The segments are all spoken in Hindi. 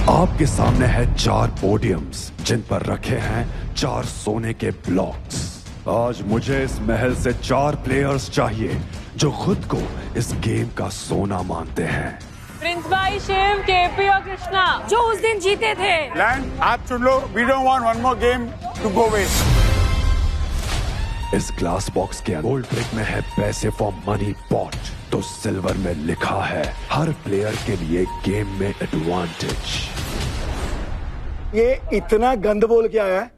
आपके सामने है 4 पोडियम्स जिन पर रखे हैं 4 सोने के ब्लॉक्स। आज मुझे इस महल से 4 प्लेयर्स चाहिए जो खुद को इस गेम का सोना मानते हैं। प्रिंस भाई, शिव, केपी और कृष्णा जो उस दिन जीते थे। लैंड, आप सुन लो, we don't want one more game to go waste. इस ग्लास बॉक्स के गोल्ड ब्रिक में है पैसे फॉर मनी पॉट, तो सिल्वर में लिखा है हर प्लेयर के लिए गेम में एडवांटेज। ये इतना गंद बोल के आया है,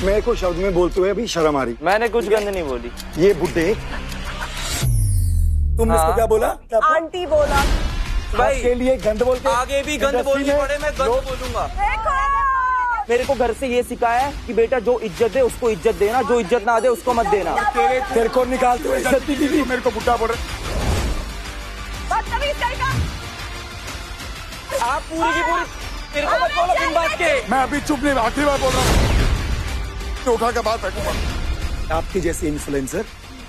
मेरे को शब्द में बोलते हुए अभी शर्म आ रही। मैंने कुछ गंद नहीं बोली। ये बुड्ढे, तुमने इसको क्या बोला? आंटी बोला भाई के लिए गंद बोल के आगे भी गंद बोलनी पड़े मैं गंद बोलूंगा। मेरे को घर से ये सिखाया है कि बेटा जो इज्जत दे उसको इज्जत देना, जो इज्जत ना दे उसको मत देना। तेरे को निकालते हुए इज्जत नहीं दी, मेरे को बुढ़ा बोल रहे। आप पूरी की पूरी मेरे को मत बोलो बिन बात के। मैं अभी चुप नहीं, आखिरी बार बोल रहा हूँ, तो उठा के बात फेंकूंगा। आपके जैसे इन्फ्लुएंसर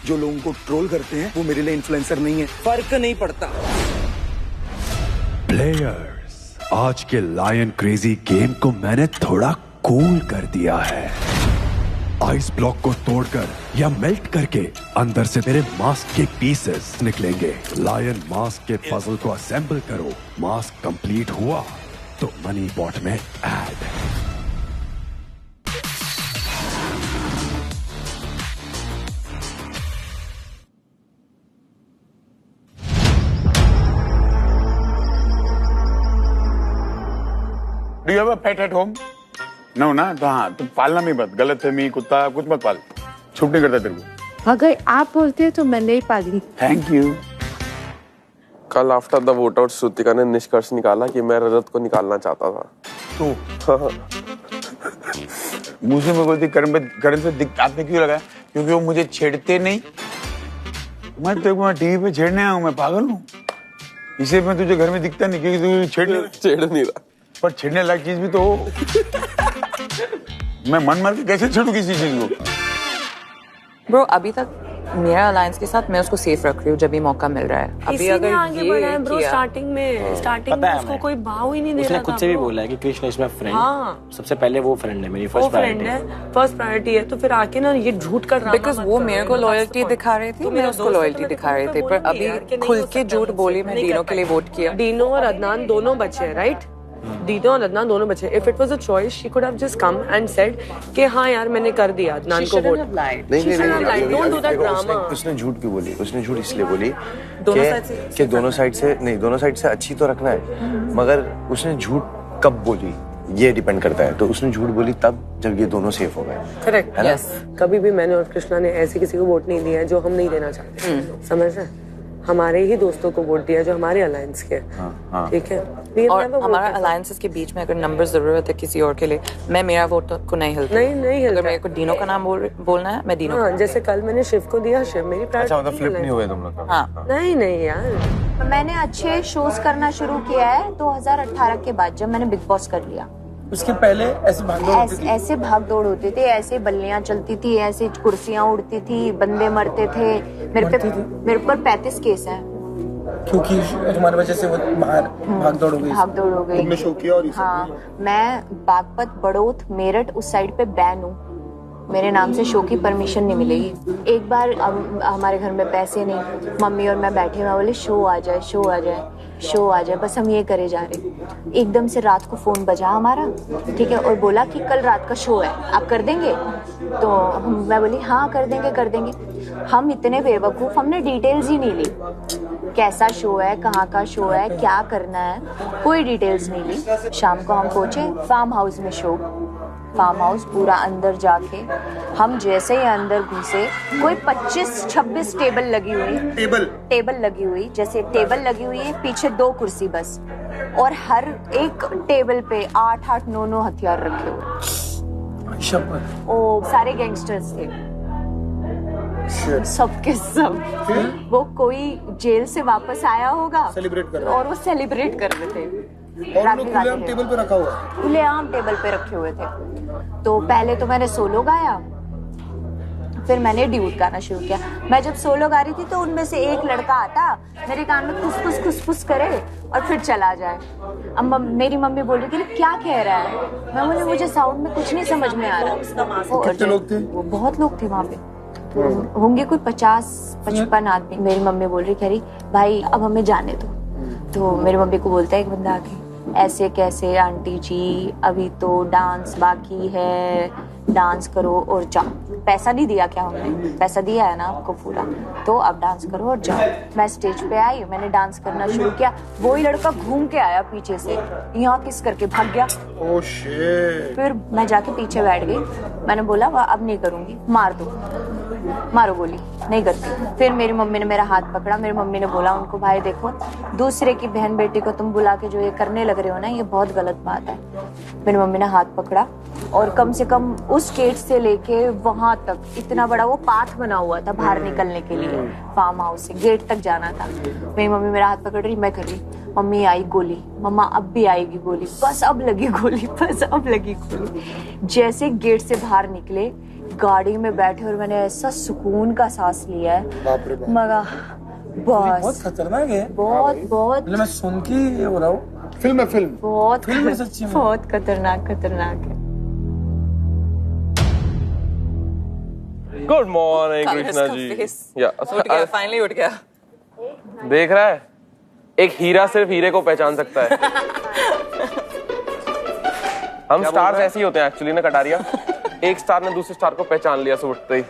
जो लोगों को ट्रोल करते हैं वो मेरे लिए इन्फ्लुएंसर नहीं है। फर्क नहीं पड़ता। प्लेयर्स, आज के लायन क्रेजी गेम को मैंने थोड़ा कूल कर दिया है। आइस ब्लॉक को तोड़कर या मेल्ट करके अंदर से मेरे मास्क के पीसेस निकलेंगे। लायन मास्क के पजल को असेंबल करो, मास्क कंप्लीट हुआ तो मनी पॉट में add. Do you have a pet at home? No ना, तो हाँ, तुम पालना भी मत, गलत फहमी, कुत्ता कुछ मत पाल, छूट नहीं करता तेरे को। अगर आप बोलते हैं तो मैं नहीं पाली। Thank you. कल after the vote out Shrutika ने निष्कर्ष निकाला कि मैं रजत को निकालना चाहता था। तो मुझे में बोलती करण से आपने क्यों लगाया? क्योंकि वो मुझे छेड़ते नहीं। मैं तेरे को टीवी पे छेड़ने आया हूँ, मैं पागल हूँ। इसे मैं तुझे घर में दिखता नहीं क्योंकि तू छेड़ नहीं रहा। पर छेड़ने लायक चीज भी तो हो। मैं मन मार के कैसे छेड़ू किसी चीज को? ब्रो, अभी तक मेरा अलायंस के साथ मैं उसको सेफ रख रही हूँ जब भी मौका मिल रहा है। अभी अगर आगे बढ़ा है ब्रो, स्टार्टिंग में उसको कोई भाव ही नहीं दे रहा था। उसने खुद से भी बोला है कि कृष्ण इज माय फ्रेंड। हाँ। सबसे पहले वो फ्रेंड है, मेरी फर्स्ट प्रायोरिटी है। तो फिर आके ना ये झूठ का ड्रामा, बिकॉज वो मेरे को लॉयल्टी दिखा रहे थे, मैं उसको लॉयल्टी दिखा रहे थे। पर अभी खुल के झूठ बोली, मैं डीनो के लिए वोट किया। डीनो और अदनान दोनों बचे हैं, राइट? डीनो और अदनान दोनों बचे। If it was a choice she could have just come and said कि हाँ यार मैंने कर दिया अदनान को वोट। नहीं, डोंट डू दैट ड्रामा। उसने झूठ क्यों बोली? उसने झूठ इसलिए बोली कि दोनों साइड से अच्छी तो रखना है, मगर उसने झूठ कब बोली ये डिपेंड करता है। तो उसने झूठ बोली तब जब ये दोनों सेफ हो गए। Correct, yes. कभी भी मैंने और कृष्णा ने ऐसे किसी को वोट नहीं दिया है जो हम नहीं देना चाहते, समझ रहे? हमारे ही दोस्तों को वोट दिया जो हमारे अलायंस के, ठीक है? और हमारा अलायंसेस के बीच में अगर नंबर जरूरत है किसी और के लिए, मैं मेरा वोट को नहीं हिलता। नहीं अगर मेरे को डीनो का नाम बोलना है, मैं डीनो। हाँ, जैसे कल मैंने शिव को दिया, शिव मेरी प्रायोरिटी। अच्छा, मतलब फ्लिप नहीं हुए तुम लोग? हाँ। नहीं यार, मैंने अच्छे शोज करना शुरू किया है 2018 के बाद, जब मैंने बिग बॉस कर लिया। उसके पहले ऐसे भाग दौड़ होती थी, ऐसे बल्लियां चलती थी, ऐसे कुर्सियां उड़ती थी, बंदे मरते थे। मेरे पर 35 केस है क्योंकि तुम्हारी वजह से वो बाहर भाग दौड़ हो गई। तुमने शो किया और ये सब। हाँ, मैं बागपत, बड़ौत, मेरठ उस साइड पे बैन हूँ। मेरे नाम से शो की परमिशन नहीं मिलेगी। एक बार हमारे घर में पैसे नहीं, मम्मी और मैं बैठे, मैं बोले शो आ जाए, बस हम ये करे जा रहे। एकदम से रात को फोन बजा हमारा, ठीक है, और बोला कि कल रात का शो है, आप कर देंगे? तो मैं बोली हाँ कर देंगे। हम इतने बेवकूफ, हमने डिटेल्स ही नहीं ली, कैसा शो है, कहाँ का शो है, क्या करना है, कोई डिटेल्स नहीं ली। शाम को हम पहुंचे फार्म हाउस में, फार्म हाउस पूरा अंदर जाके हम जैसे ही अंदर घुसे, कोई 25-26 टेबल लगी हुई, जैसे टेबल लगी हुई है, पीछे 2 कुर्सी बस, और हर एक टेबल पे 8-8, 9-9 हथियार रखे हुए। ओ सारे गैंगस्टर्स थे, सबके सब। वो कोई जेल से वापस आया होगा और वो सेलिब्रेट कर रहे थे। खुलेआम टेबल पे रखा हुआ है। खुलेआम टेबल पे रखे हुए थे। तो पहले तो मैंने सोलो गाया, फिर मैंने ड्यूट गाना शुरू किया। मैं जब सोलो गा रही थी तो उनमें से एक लड़का आता, मेरे कान में खुसफुस खुसफुस करे और फिर चला जाए। अब मेरी मम्मी बोल रही थी क्या कह रहा है, मैं बोली मुझे साउंड में कुछ नहीं समझ में आ रहा। कितने लोग थे? वो बहुत लोग थे वहाँ पे, होंगे कोई 50-55 आदमी। मेरी मम्मी बोल रही, कह रही भाई अब हमें जाने दो। तो मेरी मम्मी को बोलता है एक बंदा आके, ऐसे कैसे आंटी जी, अभी तो डांस बाकी है, डांस करो और जाओ। पैसा नहीं दिया क्या हमने, पैसा दिया है ना आपको पूरा, तो अब डांस करो और जाओ। मैं स्टेज पे आई, मैंने डांस करना शुरू किया, वही लड़का घूम के आया पीछे से, यहाँ किस करके भाग गया। Oh shit. फिर मैं जाके पीछे बैठ गई, मैंने बोला अब नहीं करूंगी, मार दो, मारो गोली, नहीं करती। फिर मेरी मम्मी ने मेरा हाथ पकड़ा, मेरी मम्मी ने बोला उनको, भाई देखो दूसरे की बहन बेटी को तुम बुला के जो ये करने लग रहे हो ना, ये बहुत गलत बात है। मेरी मम्मी ने हाथ पकड़ा और कम से कम उस गेट से लेके वहां तक इतना बड़ा वो पाथ बना हुआ था बाहर निकलने के लिए, फार्म हाउस से गेट तक जाना था। मेरी मम्मी मेरा हाथ पकड़ रही, मैं कर रही, मम्मी आई गोली, मम्मा अब भी आएगी गोली, बस अब लगी गोली, बस अब लगी गोली। जैसे गेट से बाहर निकले, गाड़ी में बैठे और मैंने ऐसा सुकून का सांस लिया है, मगा बस। बहुत खतरनाक है, बहुत बहुत मैं सुन के ये हो रहा हूँ। फिल्म है फिल्म, बहुत फिल्म है सच्ची में। बहुत खतरनाक खतरनाक है। Good morning Krishna ji. Finally उठ गया। देख रहा है, एक हीरा सिर्फ हीरे को पहचान सकता है। हम स्टार्स ऐसे ही होते हैं एक्चुअली ना कटारिया। एक स्टार ने दूसरे स्टार को पहचान लिया सुबह उठते ही।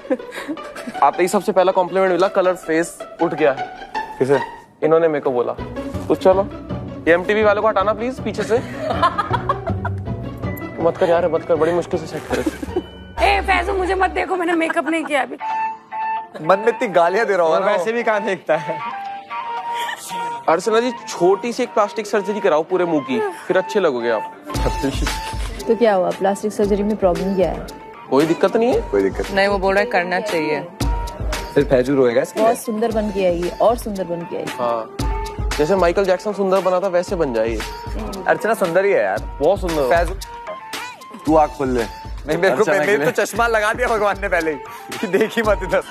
आते ही सबसे पहला कॉम्प्लीमेंट मिला, कलर फेस उठ गया। किसे? इन्होंने मेरे को बोला तो चलो ये MTV वालों को हटाना प्लीज पीछे से। मत कर यार, मत कर, बड़ी मुश्किल से सेट करे। ए फैजू मुझे मत देखो, मैंने मेकअप नहीं किया अभी। मन में इतनी गालियां दे रहा हूँ, वैसे भी कहाँ देखता है। अर्चना जी छोटी सी एक प्लास्टिक सर्जरी कराओ पूरे मुंह की, फिर अच्छे लगोगे आप। तो क्या हुआ, प्लास्टिक सर्जरी में प्रॉब्लम क्या है? कोई दिक्कत नहीं है, कोई दिक्कत नहीं, वो बोल रहा है करना चाहिए। फिर फैजू रोएगा इसके बहुत सुंदर बन के आएगी, और सुंदर बन के आएगी। हाँ, जैसे माइकल जैक्सन सुंदर बना था वैसे बन जाइए। अर्चना सुंदर ही है यार, बहुत सुंदर। फैजू तू आँख खोल ले। नहीं मेरे तो चश्मा लगा दिया भगवान ने पहले ही, कि देखी मत इधर।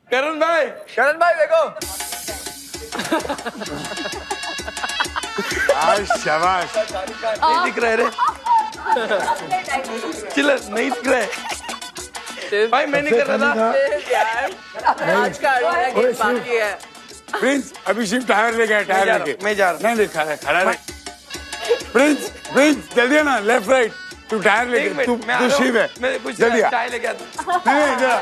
करण भाई देखो। शाबाश। नहीं दिख रहे रे, चिल्लर नहीं दिख रहे भाई, मैं नहीं कर रहा था। आज का गेम बाकी है। प्रिंस अभी सिर्फ टायर ले गया, टायर लेके। मैं जा रहा नहीं दिखा है, खड़ा रहे। प्रिंस जल्दी आना, लेफ्ट राइट, तू टायर लेके, तू शिव है, जल्दी आ। टायर लेके आता। नहीं जरा।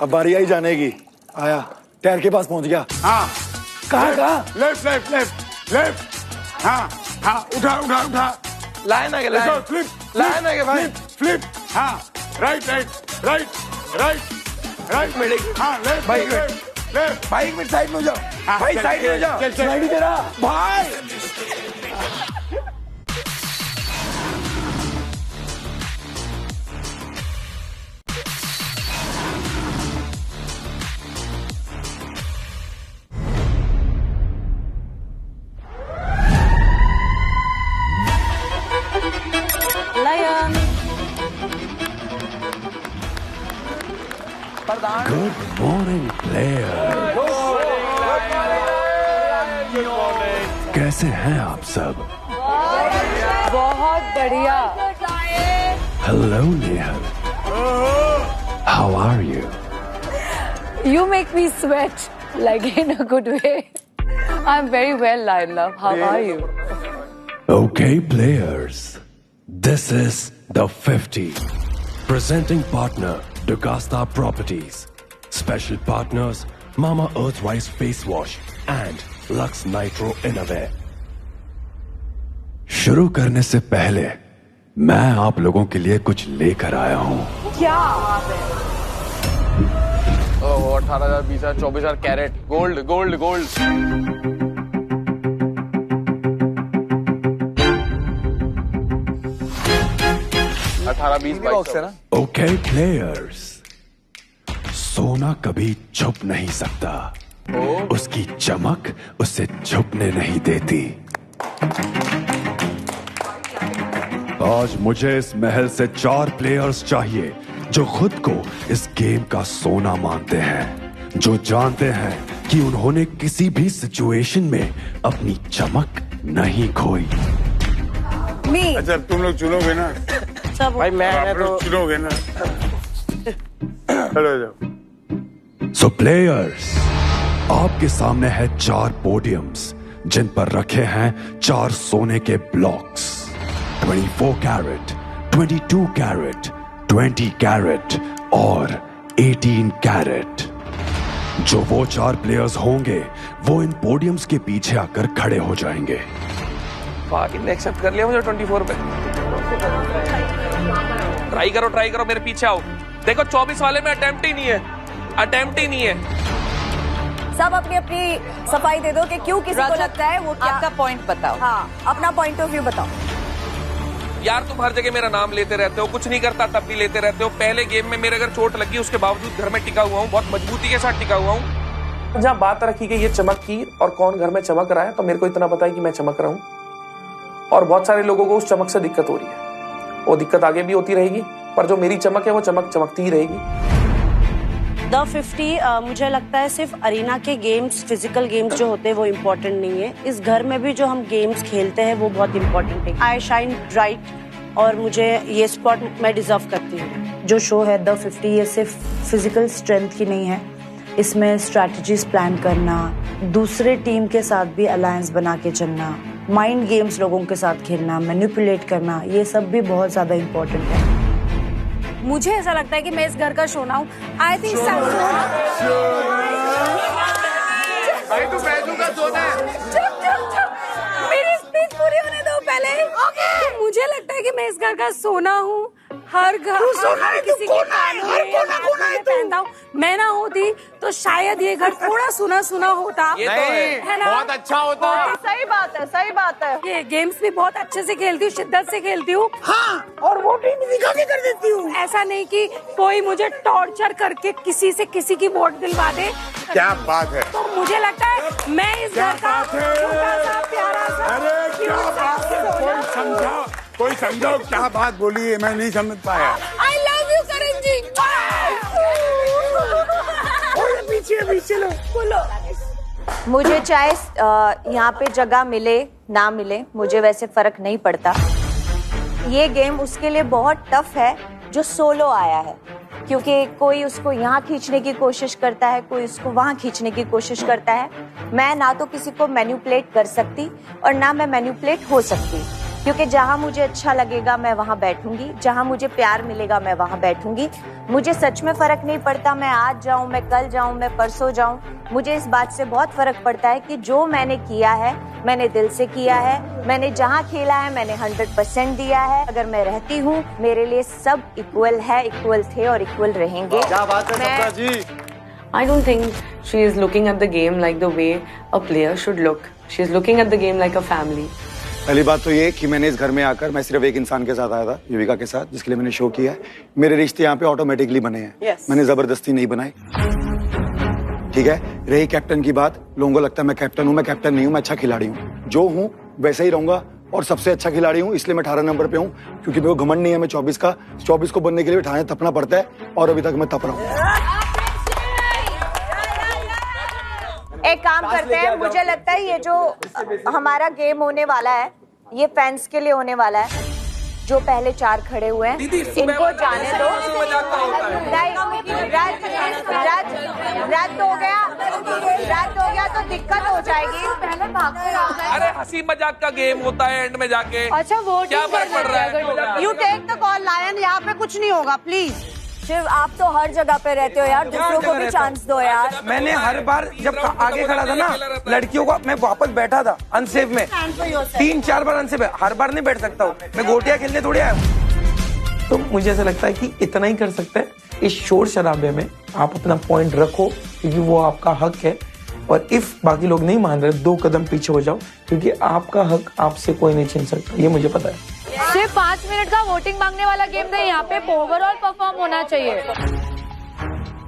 अब बारी आई जाने की, आया टायर के पास पहुंच गया। हाँ कहाँ? लेफ्ट हाँ उठा लाइन आ गया, फ्लिप भाई, फ्लिप। हाँ राइट मेरे हाँ लेफ्ट भाई, लेफ्ट। भाई एक मिनट साइड में हो जाओ, भाई साइड में हो जाओ। साइड ही तेरा भाई गुड मॉर्निंग प्लेयर। कैसे हैं आप सब? बहुत बढ़िया। Hello Nehal, how are you? You make me sweat, like in a good way. I'm very well, Laila. How are you? Okay, players. This is the 50. Presenting partner, Dugasta Properties. Special partners, Mama Earthwise Face Wash and Lux Nitro Innerwear. शुरू करने से पहले मैं आप लोगों के लिए कुछ लेकर आया हूँ। क्या? 18,000, 20,000, 24,000 कैरेट गोल्ड। 18, 20 बॉक्स है ना। Okay, players. सोना कभी छुप नहीं सकता, उसकी चमक उसे छुपने नहीं देती। आज मुझे इस महल से 4 प्लेयर्स चाहिए जो खुद को इस गेम का सोना मानते हैं, जो जानते हैं कि उन्होंने किसी भी सिचुएशन में अपनी चमक नहीं खोई। अच्छा तुम लोग चुनोगे ना? भाई मैं आप तो लोग चुनोगे ना? चलो जाओ। सो प्लेयर्स, आपके सामने है 4 पोडियम्स जिन पर रखे हैं 4 सोने के ब्लॉक्स, 24 कैरेट, 22 कैरेट, 20 कैरेट और 18 कैरेट। जो वो 4 प्लेयर्स होंगे वो इन पोडियम्स के पीछे आकर खड़े हो जाएंगे। बाकी ने एक्सेप्ट कर लिया मुझे 24 पे। ट्राई करो मेरे पीछे आओ। देखो 24 वाले में अटेम्प्ट ही नहीं है। सब अपनी अपनी सफाई दे दो कि क्यों किसी को लगता है वो क्या। आपका पॉइंट बताओ। हाँ, अपना पॉइंट ऑफ व्यू बताओ। यार तुम हर जगह मेरा नाम लेते रहते हो, कुछ नहीं करता तब भी लेते रहते हो। पहले गेम में मेरे अगर चोट लगी उसके बावजूद घर में टिका हुआ हूँ, बहुत मजबूती के साथ टिका हुआ हूँ। जहाँ बात रखी गई ये चमक की और कौन घर में चमक रहा है, तो मेरे को इतना पता है कि मैं चमक रहा हूँ और बहुत सारे लोगों को उस चमक से दिक्कत हो रही है। वो दिक्कत आगे भी होती रहेगी, पर जो मेरी चमक है वो चमक चमकती ही रहेगी। द 50 मुझे लगता है सिर्फ अरीना के गेम्स, फिजिकल गेम्स जो होते हैं वो इम्पोर्टेंट नहीं है। इस घर में भी जो हम गेम्स खेलते हैं वो बहुत इम्पोर्टेंट है। आई शाइन ब्राइट और मुझे ये स्पॉट मैं डिजर्व करती हूँ। जो शो है द 50 ये सिर्फ फिजिकल स्ट्रेंथ की नहीं है, इसमें स्ट्रैटेजीज प्लान करना, दूसरे टीम के साथ भी अलायंस बना के चलना, माइंड गेम्स लोगों के साथ खेलना, मैनिपुलेट करना, ये सब भी बहुत ज्यादा इम्पोर्टेंट है। मुझे ऐसा लगता है कि मैं इस घर का सोना हूँ। आई थिंक भाई तू बैजू का सोना है। मेरी स्पीच पूरी होने दो पहले। तो मुझे लगता है कि मैं इस घर का सोना हूँ। हर घर किसी के पहनता हूँ। मैं ना होती तो शायद ये घर थोड़ा सुना सुना होता। ये तो है ना? बहुत अच्छा होता है। सही बात है। ये गेम्स भी बहुत अच्छे से खेलती हूँ, शिद्दत से खेलती हूँ। हाँ, और वोटिंग भी दिखा के कर देती हूँ। ऐसा नहीं कि कोई मुझे टॉर्चर करके किसी से किसी की वोट दिलवा दे। क्या बात है। तो मुझे लगता है मैं इस घर का छोटा सा प्यारा सा। अरे क्या बात है। कोई समझाओ क्या बात बोली है, मैं नहीं समझ पाया। I love you करण जी। पीछे लो बोलो। मुझे चाहे यहाँ पे जगह मिले ना मिले, मुझे वैसे फर्क नहीं पड़ता। ये गेम उसके लिए बहुत टफ है जो सोलो आया है, क्योंकि कोई उसको यहाँ खींचने की कोशिश करता है, कोई उसको वहाँ खींचने की कोशिश करता है। मैं ना तो किसी को मैनिपुलेट कर सकती और ना मैं मैनिपुलेट हो सकती, क्योंकि जहाँ मुझे अच्छा लगेगा मैं वहाँ बैठूंगी, जहाँ मुझे प्यार मिलेगा मैं वहाँ बैठूंगी। मुझे सच में फर्क नहीं पड़ता मैं आज जाऊँ, मैं कल जाऊँ, मैं परसों जाऊँ। मुझे इस बात से बहुत फर्क पड़ता है कि जो मैंने किया है मैंने दिल से किया है, मैंने जहाँ खेला है मैंने 100% दिया है। अगर मैं रहती हूँ मेरे लिए सब इक्वल है, इक्वल थे और इक्वल रहेंगे। क्या बात है सपना जी। I don't think she is looking at the game like the way a player should look. She is looking at the game like a family. पहली बात तो ये कि मैंने इस घर में आकर मैं सिर्फ एक इंसान के साथ आया था, युविका के साथ, जिसके लिए मैंने शो किया है। मेरे रिश्ते यहाँ पे ऑटोमेटिकली बने हैं। मैंने जबरदस्ती नहीं बनाए, ठीक है। रही कैप्टन की बात, लोगों को लगता है मैं कैप्टन हूँ, मैं कैप्टन नहीं हूँ, मैं अच्छा खिलाड़ी हूँ। जो हूँ वैसे ही रहूंगा और सबसे अच्छा खिलाड़ी हूँ, इसलिए मैं 18 नंबर पे हूँ, क्योंकि मेरे को घमंड नहीं है मैं 24 का। 24 को बनने के लिए 18 तपना पड़ता है और अभी तक मैं तप रहा हूँ। एक काम करते हैं, मुझे लगता है ये जो हमारा गेम होने वाला है ये फैंस के लिए होने वाला है। जो पहले 4 खड़े हुए हैं इनको जाने दो। रात हो गया तो दिक्कत हो जाएगी। पहले अरे हंसी मजाक का गेम होता है, एंड में जाके अच्छा वो क्या फर्क पड़ रहा है। You take the call Lion, यहाँ पे कुछ नहीं होगा प्लीज। सिर्फ आप तो हर जगह पे रहते हो यार, दूसरों को भी चांस दो यार। मैंने हर बार जब आगे खड़ा था ना लड़कियों को, मैं वापस बैठा था अनसेफ में, 3-4 बार अनसेफ है। हर बार नहीं बैठ सकता हूँ मैं, गोटियां खेलने थोड़ी आया हूँ। तो मुझे ऐसा लगता है कि इतना ही कर सकते हैं। इस शोर शराबे में आप अपना पॉइंट रखो, क्योंकि वो आपका हक है। और इफ बाकी लोग नहीं मान रहे, 2 कदम पीछे हो जाओ, क्योंकि आपका हक आपसे कोई नहीं छीन सकता, ये मुझे पता है। सिर्फ 5 मिनट का वोटिंग मांगने वाला गेम नहीं, यहाँ पे ओवरऑल परफॉर्म होना चाहिए।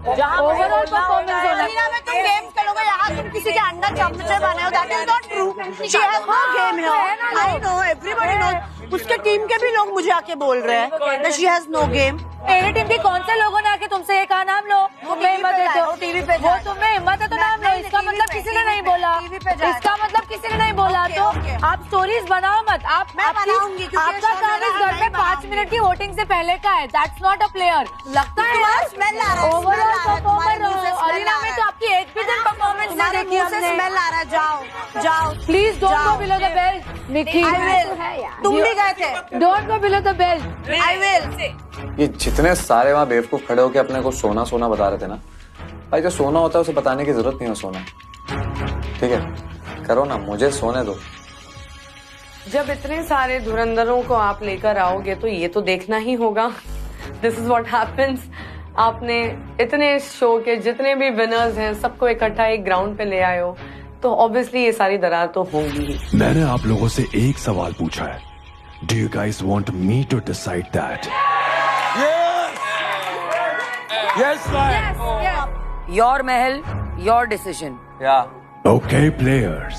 ओवरऑल परफॉर्मेंस होना में तुम गेम खेलोगे, यहाँ तुम किसी के अंडर चमचे बने हो, that is not true. She has no game here, I know, everybody knows. उसके टीम के भी लोग मुझे आके बोल रहे हैं that she has no game. मेरी टीम के कौन से लोगों ने आके तुमसे ये कहा नाम लो, तुम्हें हिम्मत है तो टीवी पे वो तुम्हें हिम्मत है तो नाम लो, इसका मतलब किसी ने नहीं बोला, इसका मतलब किसी ने नहीं बोला। तो आप स्टोरीज बनाओ मत, आप मैं बनाऊंगी क्योंकि आपका काम इस घर में 5 मिनट की वोटिंग से पहले का है। That's not a player. लगता है ओवरऑल परफॉर्मर अरीना में तो आपकी एक भी दिन परफॉर्मेंस नहीं देखी हमने। स्मेल आ रहा है, जाओ जाओ please don't go below the belt Nikki. तुम भी गए थे। Don't go below the belt. I will. ये जितने सारे वहाँ बेवकूफ खड़े होके अपने को सोना सोना बता रहे थे ना, भाई जो सोना होता है उसे बताने की जरूरत नहीं है सोना। ठीक है, करो ना, मुझे सोने दो। जब इतने सारे धुरंधरों को आप लेकर आओगे तो ये तो देखना ही होगा। This is what happens. आपने इतने शो के जितने भी विनर्स हैं सबको इकट्ठा एक ग्राउंड पे ले आए हो, तो ऑब्वियसली ये सारी दरार तो होंगी ही। मैंने आप लोगों से एक सवाल पूछा है, do you guys want me to decide that? Yes, your call, your decision. Okay players,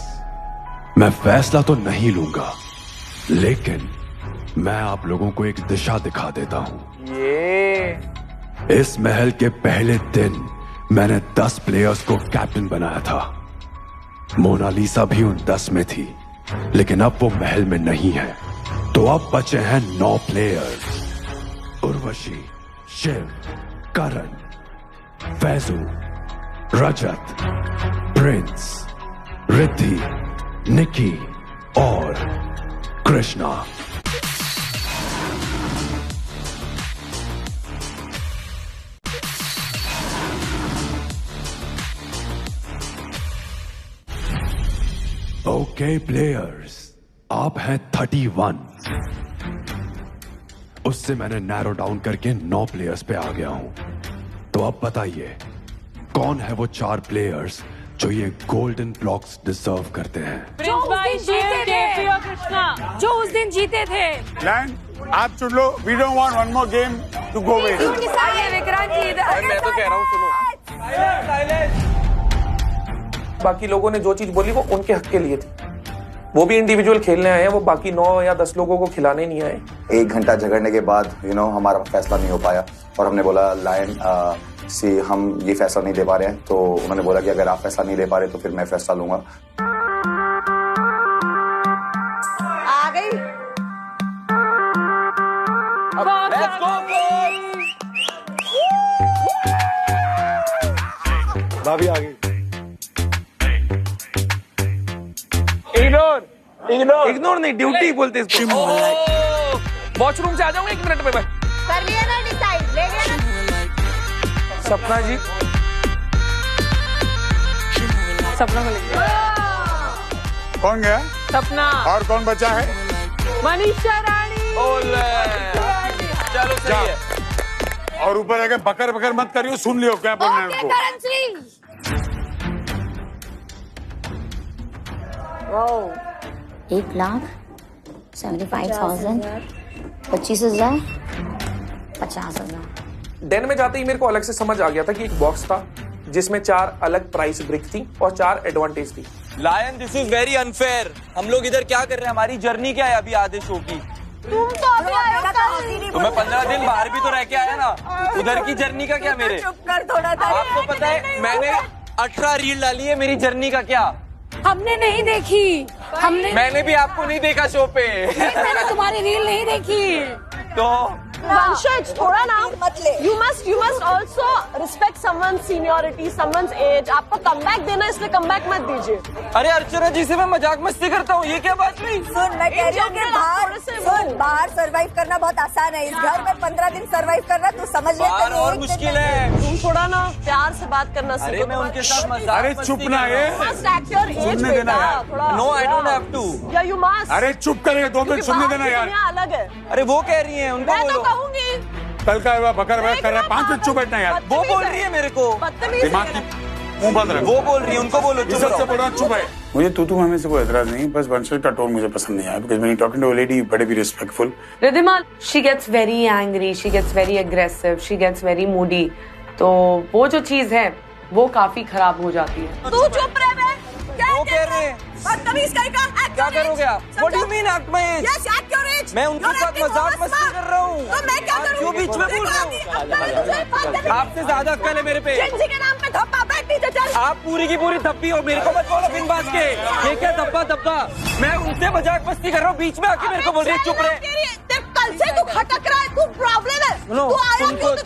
मैं फैसला तो नहीं लूंगा, लेकिन मैं आप लोगों को एक दिशा दिखा देता हूं। इस महल के पहले दिन मैंने 10 प्लेयर्स को कैप्टन बनाया था। मोनालिसा भी उन 10 में थी, लेकिन अब वो महल में नहीं है। तो अब बचे हैं 9 प्लेयर्स, उर्वशी, शिव, करण, फैजू, रजत, प्रिंस, रिद्धि, निकी और कृष्णा। ओके प्लेयर्स, आप हैं 31। उससे मैंने नैरो डाउन करके 9 प्लेयर्स पे आ गया हूं। तो अब बताइए, कौन है वो 4 प्लेयर्स जो ये गोल्डन ब्लॉक्स डिजर्व करते हैं? जो उस दिन जीते थे। लाइन, आप चुन लो। We don't want one more game to go waste. Vikrant ji, मैं तो कह रहा हूँ सुनो, बाकी लोगों ने जो चीज बोली वो उनके हक के लिए थी। वो भी इंडिविजुअल खेलने आए हैं, वो बाकी 9 या 10 लोगों को खिलाने नहीं आए। 1 घंटा झगड़ने के बाद हमारा फैसला नहीं हो पाया और हमने बोला लायन सी हम ये फैसला नहीं दे पा रहे हैं। तो उन्होंने बोला कि अगर आप फैसला नहीं ले पा रहे तो फिर मैं फैसला लूंगा। आ गई। भाभी आ गई। इग्नोर नहीं, ड्यूटी बोलते इसको। वॉशरूम से आ जाऊंगा 1 मिनट में मैं। कर लिया ना डिसाइड, ले गया ना। सपना जी, सपना को लेके कौन गया? सपना। और कौन बचा है? मनीषा रानी। चलो सही है। और ऊपर आके बकर बकर मत करियो, सुन लियो क्या बोलना है उनको। 1,75,000, 25,000, 50,000। डेन में जाते ही मेरे को अलग से समझ आ गया था कि एक बॉक्स था जिसमें 4 अलग प्राइस ब्रिक थी और 4 एडवांटेज थी। Lion, this is very unfair. हम लोग इधर क्या कर रहे हैं? हमारी जर्नी क्या है अभी आधे शो की? तुम तो अभी आए हो कल। तो मैं 15 दिन बाहर भी तो रह के आया ना। उधर की जर्नी का क्या मेरे? चुप कर थोड़ा सा। आपको पता है मैंने 18 रील डाली है, मेरी जर्नी का क्या? हमने नहीं देखी। मैंने भी आपको नहीं देखा शो पे। मैंने तुम्हारी रील नहीं देखी। तो वंशज थोड़ा ना मत ले। You must also respect someone's seniority, someone's age. आपको कमबैक देना, इसलिए कमबैक मत दीजिए। अरे अर्चना जी से मैं मजाक मस्ती करता हूँ, ये क्या बात नहीं? सुन, मैं कह रही हूँ कि बाहर सर्वाइव करना बहुत आसान है। इस घर में 15 दिन सर्वाइव करना तू समझ ले। बाहर और मुश्किल है। तुम थोड़ा ना प्यार से बात करना सीखो। अरे मैं उनके साथ मजाक अरे चुप ना ये। सुनने देना यार। No, I don't have to. या यू मस्ट। अरे चुप करेंगे 2 मिनट सुनने देना यार। अलग है। अरे वो कह रही है, उनको बोलो। कहूंगी कल का हुआ बकर बकर कर रहा है। 5 मिनट चुप बैठना यार। वो बोल रही है मेरे को। दिमाग की मुंह बंद रख। वो बोल रही है, उनको बोलो चुप से बोल रहा चुप है। मुझे तू हमें से कोई एतराज नहीं, बस वंशज का टोन मुझे पसंद नहीं आया। Because when you talking to a lady you better be respectful. Riddhima, she gets very angry, she gets very aggressive, she gets very moody। तो वो जो चीज है वो काफी खराब हो जाती है। तू चुप रह बे। क्या वो कह रहे हैं। क्या करोगे आप? What do you mean act my age? Yes, act your age. मैं उनके साथ मजाक मस्ती कर रहा हूँ। तो मैं क्या आप करूँ? क्यों बीच में बोल रहे हो? आपसे ज्यादा अक्ल है मेरे पे। जिंजी के नाम पे धब्बा बैठ नीचे चल। आप पूरी की पूरी धब्बी हो, मेरे को मत बोलो बिन बात के। ये क्या धब्बा धब्बा? मैं उनसे मजाक मस्ती कर रहा हूँ, बीच में आके मेरे को बोल रही है चुप रहे। कल से तू खटक रहा है, तू प्रॉब्लम है।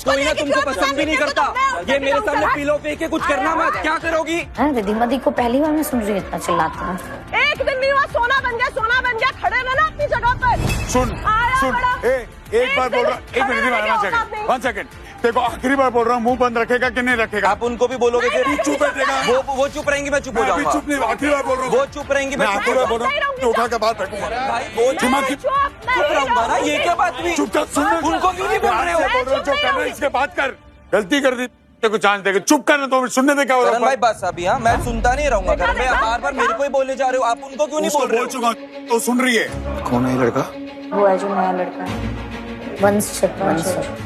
कोई ना तुमको पसंद भी नहीं करता। ये मेरे सामने पिलो पे के कुछ करना मत। क्या करोगी? रिद्धिमती को पहली बार मैं सुन रही हूँ इतना चिल्लाता हूँ। एक दिन नहीं हुआ, सोना बन गया, खड़े रहना अपनी जगह पर। सुन एक बार बोल रहा, एक मिनट, 1 सेकंड। देखो आखिरी बार बोल रहा हूँ, मुंह बंद रखेगा कि नहीं रखेगा? आप उनको भी बोलोगे कि चुप बैठेगा। वो चुप रहेंगी, मैं चुप हो जाऊंगा। चुप नहीं, आखिरी बार बोल रहा हूँ। वो चुप रहेंगी, मैं आखिरी बार बोल रहा हूँ, उठा के बात रखूंगा। भाई वो चुप रहूंगा ना, ये क्या बात हुई? चुपचाप सुन। उनको क्यों नहीं बोल रहे हो? जो करना इसके बात कर। गलती कर दी, तेरे को चांस देगा। चुप करना, तो सुनने दे क्या हो रहा है? भाई बस अभी हाँ, मैं सुनता नहीं रहूंगा। घर में बार बार मेरे को ही बोलने जा रहे हो, आप उनको क्यों नहीं बोल रहे हो? बोल चुका तो सुन रही है। कौन है लड़का? वो है जो नया लड़का है, वंश।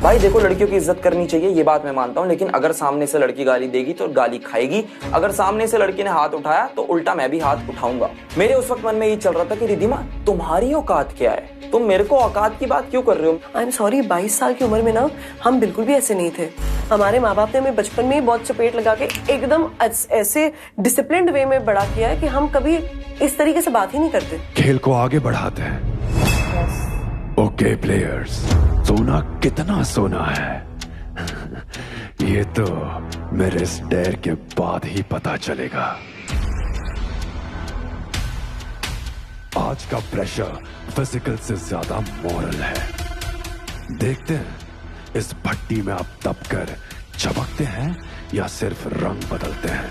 भाई देखो, लड़कियों की इज्जत करनी चाहिए, ये बात मैं मानता हूँ, लेकिन अगर सामने से लड़की गाली देगी तो गाली खाएगी। अगर सामने से लड़की ने हाथ उठाया तो उल्टा मैं भी हाथ उठाऊंगा। मेरे उस वक्त मन में ये चल रहा था कि रिद्धिमा तुम्हारी औकात क्या है, तुम मेरे को औकात की बात क्यों कर रहे हो? आई एम सॉरी, 22 साल की उम्र में ना हम बिल्कुल भी ऐसे नहीं थे। हमारे माँ बाप ने हमें बचपन में ही बहुत चपेट लगा के एकदम ऐसे डिसिप्लिन्ड वे में बड़ा किया है कि हम कभी इस तरीके से बात ही नहीं करते। खेल को आगे बढ़ाते हैं। ओके प्लेयर्स, सोना कितना सोना है ये तो मेरे इस डेयर के बाद ही पता चलेगा। आज का प्रेशर फिजिकल से ज्यादा मॉरल है। देखते हैं इस भट्टी में आप दबकर चमकते हैं या सिर्फ रंग बदलते हैं।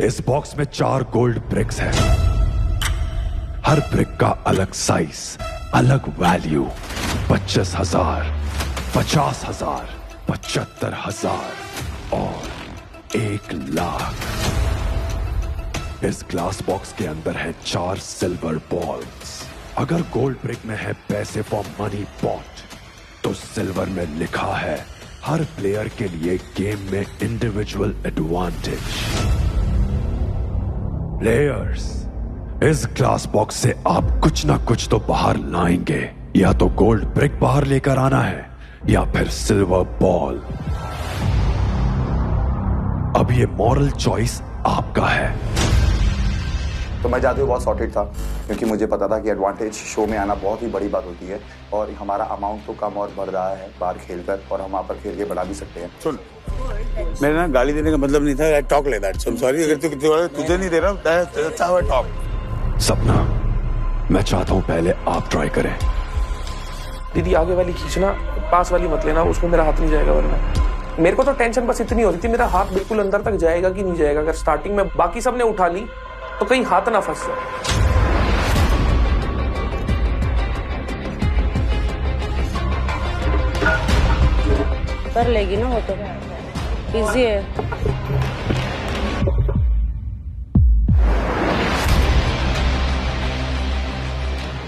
इस बॉक्स में 4 गोल्ड ब्रिक्स हैं। हर ब्रिक का अलग साइज, अलग वैल्यू। 25,000, 50,000, 75,000 और 1 लाख। इस ग्लास बॉक्स के अंदर है 4 सिल्वर बॉल्स। अगर गोल्ड ब्रिक में है पैसे फॉर मनी पॉट, तो सिल्वर में लिखा है हर प्लेयर के लिए गेम में इंडिविजुअल एडवांटेज। प्लेयर्स, इस ग्लास बॉक्स से आप कुछ ना कुछ तो बाहर लाएंगे। या तो गोल्ड ब्रिक बाहर लेकर आना है या फिर सिल्वर बॉल। अब ये मॉरल चॉइस आपका है। तो मैं जाते हुए बहुत सॉर्टेड था, क्योंकि मुझे पता था कि एडवांटेज शो में आना बहुत ही बड़ी बात होती है और हमारा अमाउंट तो कम और बढ़ रहा है बाहर खेलकर, और हम वहाँ पर खेल के बढ़ा भी सकते हैं। सुन, मेरे ना गाली देने का मतलब नहीं था। Talk like that. So sorry अगर तुझे नहीं दे रहा हूँ। That's how I talk. सपना, मैं चाहता हूं पहले आप ट्राई करें। दीदी आगे वाली खींचना, पास वाली मत लेना, उसमें मेरा हाथ नहीं जाएगा। वरना मेरे को तो टेंशन बस इतनी होती थी, मेरा हाथ बिल्कुल अंदर तक जाएगा कि नहीं जाएगा। अगर स्टार्टिंग में बाकी सब ने उठा ली तो कहीं हाथ ना फंस जाए। कर लेगी ना वो तो, इजी है।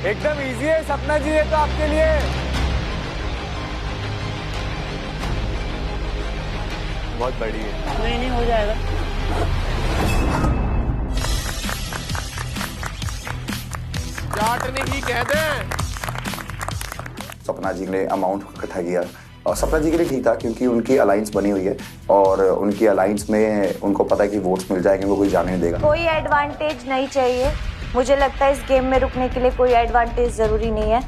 एकदम इजी है सपना जी, ये तो आपके लिए। बहुत बड़ी है। नहीं हो जाएगा। जाट ने ही कह दे। सपना जी ने अमाउंट इकट्ठा किया और सपना जी के लिए ठीक था, क्योंकि उनकी अलायंस बनी हुई है और उनकी अलायंस में उनको पता है कि वोट्स मिल जाएंगे, वो कोई जाने नहीं देगा। कोई एडवांटेज नहीं चाहिए। मुझे लगता है इस गेम में रुकने के लिए कोई एडवांटेज जरूरी नहीं है।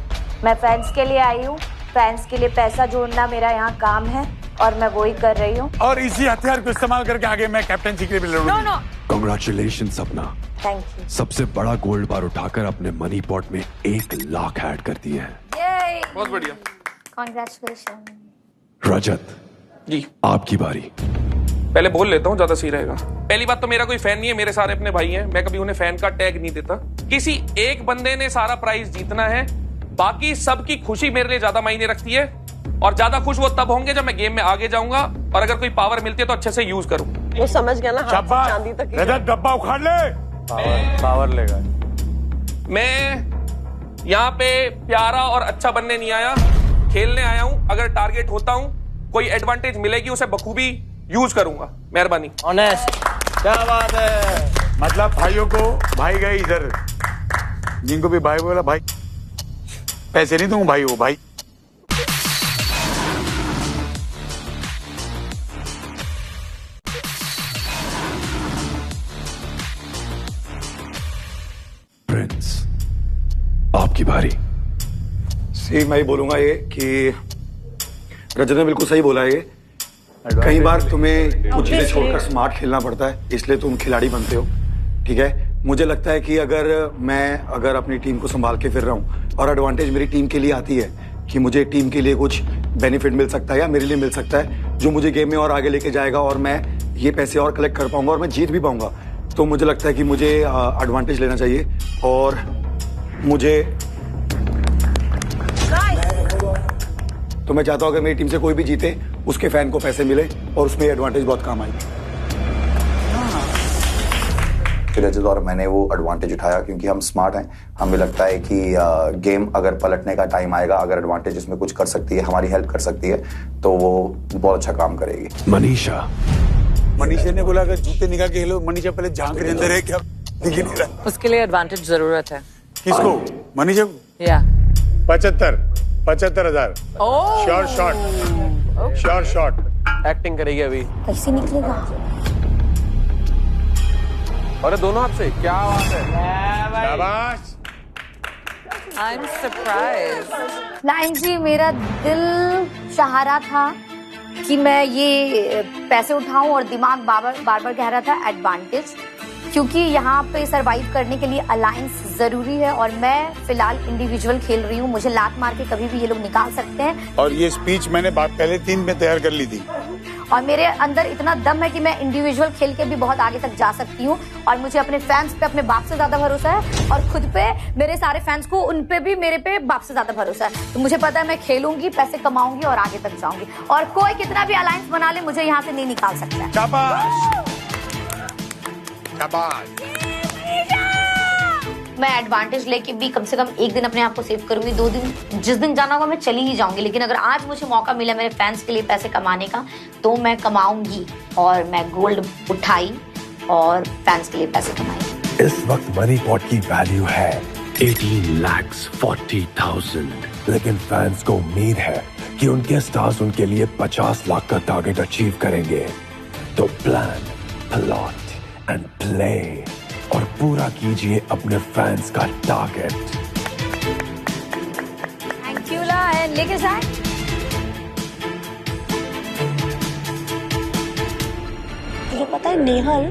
मैं फैंस के लिए आई हूँ, फैंस के लिए पैसा जोड़ना मेरा यहाँ काम है और मैं वही कर रही हूँ। और इसी हथियार को इस्तेमाल करके आगे मैं कैप्टनसी के लिए लड़ूंगा। कांग्रेचुलेशन सपना, थैंक यू। सबसे बड़ा गोल्ड बार उठाकर अपने मनी पॉट में 1 लाख ऐड कर दिए हैं। बहुत बढ़िया, कांग्रेचुलेशन। रजत जी, आपकी बारी। पहले बोल लेता हूँ, ज्यादा सही रहेगा। पहली बात तो मेरा कोई फैन नहीं है, मेरे सारे अपने भाई हैं। मैं कभी उन्हें फैन का टैग नहीं देता। किसी एक बंदे ने सारा प्राइज जीतना है, बाकी सबकी खुशी मेरे लिए ज्यादा मायने रखती है। और ज्यादा खुश वो तब होंगे जब मैं गेम में आगे जाऊंगा और अगर कोई पावर मिलती है तो अच्छे से यूज करूँ। वो समझ गया ना, हाथ से चांदी तक रजत डब्बा उखाड़ ले। पावर लेगा। मैं यहाँ पे प्यारा और अच्छा बनने नहीं आया, खेलने आया हूँ। अगर टारगेट होता हूँ, कोई एडवांटेज मिलेगी, उसे बखूबी यूज करूंगा। मेहरबानी। ऑनेस्ट, क्या बात है। मतलब भाइयों को भाई गए इधर, जिनको भी भाई बोला भाई पैसे नहीं दूंगा भाई वो भाई। प्रिंस, आपकी बारी। मैं ही बोलूंगा ये कि रजत ने बिल्कुल सही बोला है। ये कई बार तुम्हें कुछ चीजें छोड़कर स्मार्ट खेलना पड़ता है, इसलिए तुम खिलाड़ी बनते हो। ठीक है, मुझे लगता है कि अगर अपनी टीम को संभाल के फिर रहा हूँ और एडवांटेज मेरी टीम के लिए आती है कि मुझे टीम के लिए कुछ बेनिफिट मिल सकता है या मेरे लिए मिल सकता है जो मुझे गेम में और आगे लेके जाएगा और मैं ये पैसे और कलेक्ट कर पाऊंगा और मैं जीत भी पाऊंगा, तो मुझे लगता है कि मुझे एडवांटेज लेना चाहिए। और मुझे तो मैं चाहता हूं अगर मेरी टीम से कोई भी जीते उसके फैन को पैसे मिले और उसमें एडवांटेज बहुत काम आएगी। रजत और मैंने वो एडवांटेज उठाया क्योंकि हम स्मार्ट हैं। हमें लगता है कि गेम अगर पलटने का टाइम आएगा, अगर एडवांटेज इसमें कुछ कर सकती है, हमारी हेल्प कर सकती है, तो वो बहुत अच्छा काम करेगी। मनीषा ने बोला अगर जूते निकाल के खेलो। मनीषा पहले झांक के अंदर है क्या दिख ही नहीं रहा। उसके लिए एडवांटेज जरूरत है। किसको? मनीषा को? या 75,000 श्योर शॉट एक्टिंग करेगी अभी। कैसे निकलेगा? अरे दोनों आपसे क्या बात है। शाबाश। I am surprised. लाइन जी, मेरा दिल चाह रहा था कि मैं ये पैसे उठाऊं और दिमाग बार बार कह रहा था एडवांटेज, क्योंकि यहाँ पे सरवाइव करने के लिए अलायंस जरूरी है और मैं फिलहाल इंडिविजुअल खेल रही हूँ। मुझे लात मार के कभी भी ये लोग निकाल सकते हैं। और ये स्पीच मैंने पहले 3 में तैयार कर ली थी और मेरे अंदर इतना दम है कि मैं इंडिविजुअल खेल के भी बहुत आगे तक जा सकती हूँ। और मुझे अपने फैंस पे, अपने बाप से ज्यादा भरोसा है और खुद पे, मेरे सारे फैंस को, उन पे भी मेरे पे बाप से ज्यादा भरोसा है। तो मुझे पता है मैं खेलूंगी, पैसे कमाऊंगी और आगे तक जाऊंगी और कोई कितना भी अलायंस बना ले मुझे यहाँ से नहीं निकाल सकता है। मैं एडवांटेज लेके भी कम से कम एक दिन अपने आप को सेव करूंगी, 2 दिन, जिस दिन जाना होगा मैं चली ही जाऊंगी। लेकिन अगर आज मुझे मौका मिला मेरे फैंस के लिए पैसे कमाने का तो मैं कमाऊंगी और मैं गोल्ड उठाई और फैंस के लिए पैसे कमाई। इस वक्त मनी पॉट की वैल्यू है 18,40,000, लेकिन फैंस को उम्मीद है कि उनके स्टार्स उनके लिए 50 लाख का टारगेट अचीव करेंगे। तो प्लान, प्लॉट एंड प्ले और पूरा कीजिए अपने फैंस का टारगेट। थैंक यू ला, लेके जाए। तुझे पता है नेहल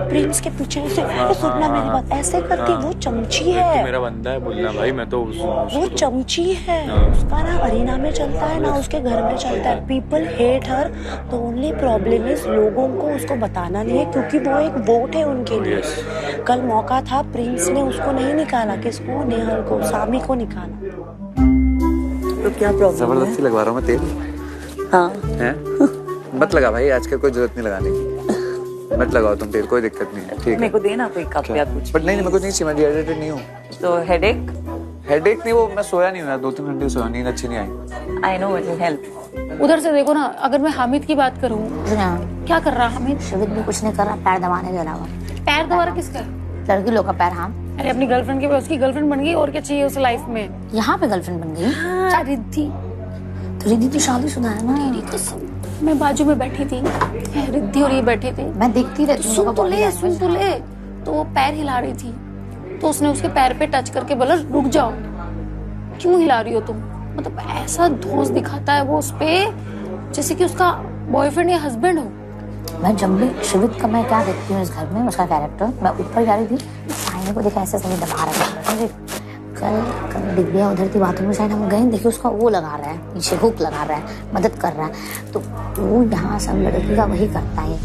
प्रिंस के पीछे से सुनना मेरी बात, ऐसे करके वो चमची है। मेरा बंदा है बोलना भाई, मैं तो वो चमची है। उसका ना अरीना में चलता है ना उसके घर में चलता है। People hate her. The only problem is लोगों को उसको बताना नहीं है क्योंकि वो एक वोट है उनके लिए। कल मौका था, प्रिंस ने उसको नहीं निकाला। किसको? नेहल को, सामी को निकाला। तो क्या प्रॉब्लम? जबरदस्ती लगवा रहा हूँ मैं तेल। हाँ है? मत लगा भाई, आजकल कोई जरूरत नहीं लगाने की। मत लगाओ तुम तेल, कोई दिक्कत नहीं है। ठीक है, मेरे को देना कोई कप या कुछ। बट नहीं, मेरे को नहीं चाहिए, मैं डिहाइड्रेटेड नहीं हूँ। तो हेडेक नहीं, वो मैं सोया नहीं हूँ, 2-3 घंटे सोया, नींद अच्छी नहीं आई। I know, it will help. उधर से देखो ना, अगर मैं हामिद की बात करूँ, क्या कर रहा हामिद? शिविर भी कुछ नहीं कर रहा, पैर दबाने के अलावा। पैर दबा किसका? लड़की लोग का पैर। हाँ, अरे अपनी गर्लफ्रेंड के, उसकी गर्लफ्रेंड बन गई, और क्या चाहिए उस लाइफ में? यहाँ पे गर्लफ्रेंड बन गई? हाँ, रिद्धि। तो रिद्धि तो शादीशुदा है ना। मैं बाजू में बैठी थी, रिद्धि और ये बैठे थे, मैं देखती रहती हूँ। सुन तो ले। तो वो पैर हिला रही थी, तो उसने उसके पैर पे टच करके बोला रुक जाओ, क्यों हिला रही हो तुम? मतलब ऐसा धौंस दिखाता है वो उस पे जैसे कि उसका बॉयफ्रेंड या हस्बैंड हो। मैं जब भी शिवित का मैं क्या देखती हूँ इस घर में, उसका कैरेक्टर, मैं ऊपर जा रही थी, आईने को देखा ऐसे सभी दबा रहा है। कल दिख गया उधर की बातों में, शायद हम गए, देखिए उसका वो लगा रहा है, पीछे हुक लगा रहा है, मदद कर रहा है। तो वो यहाँ सब लड़की का वही करता है।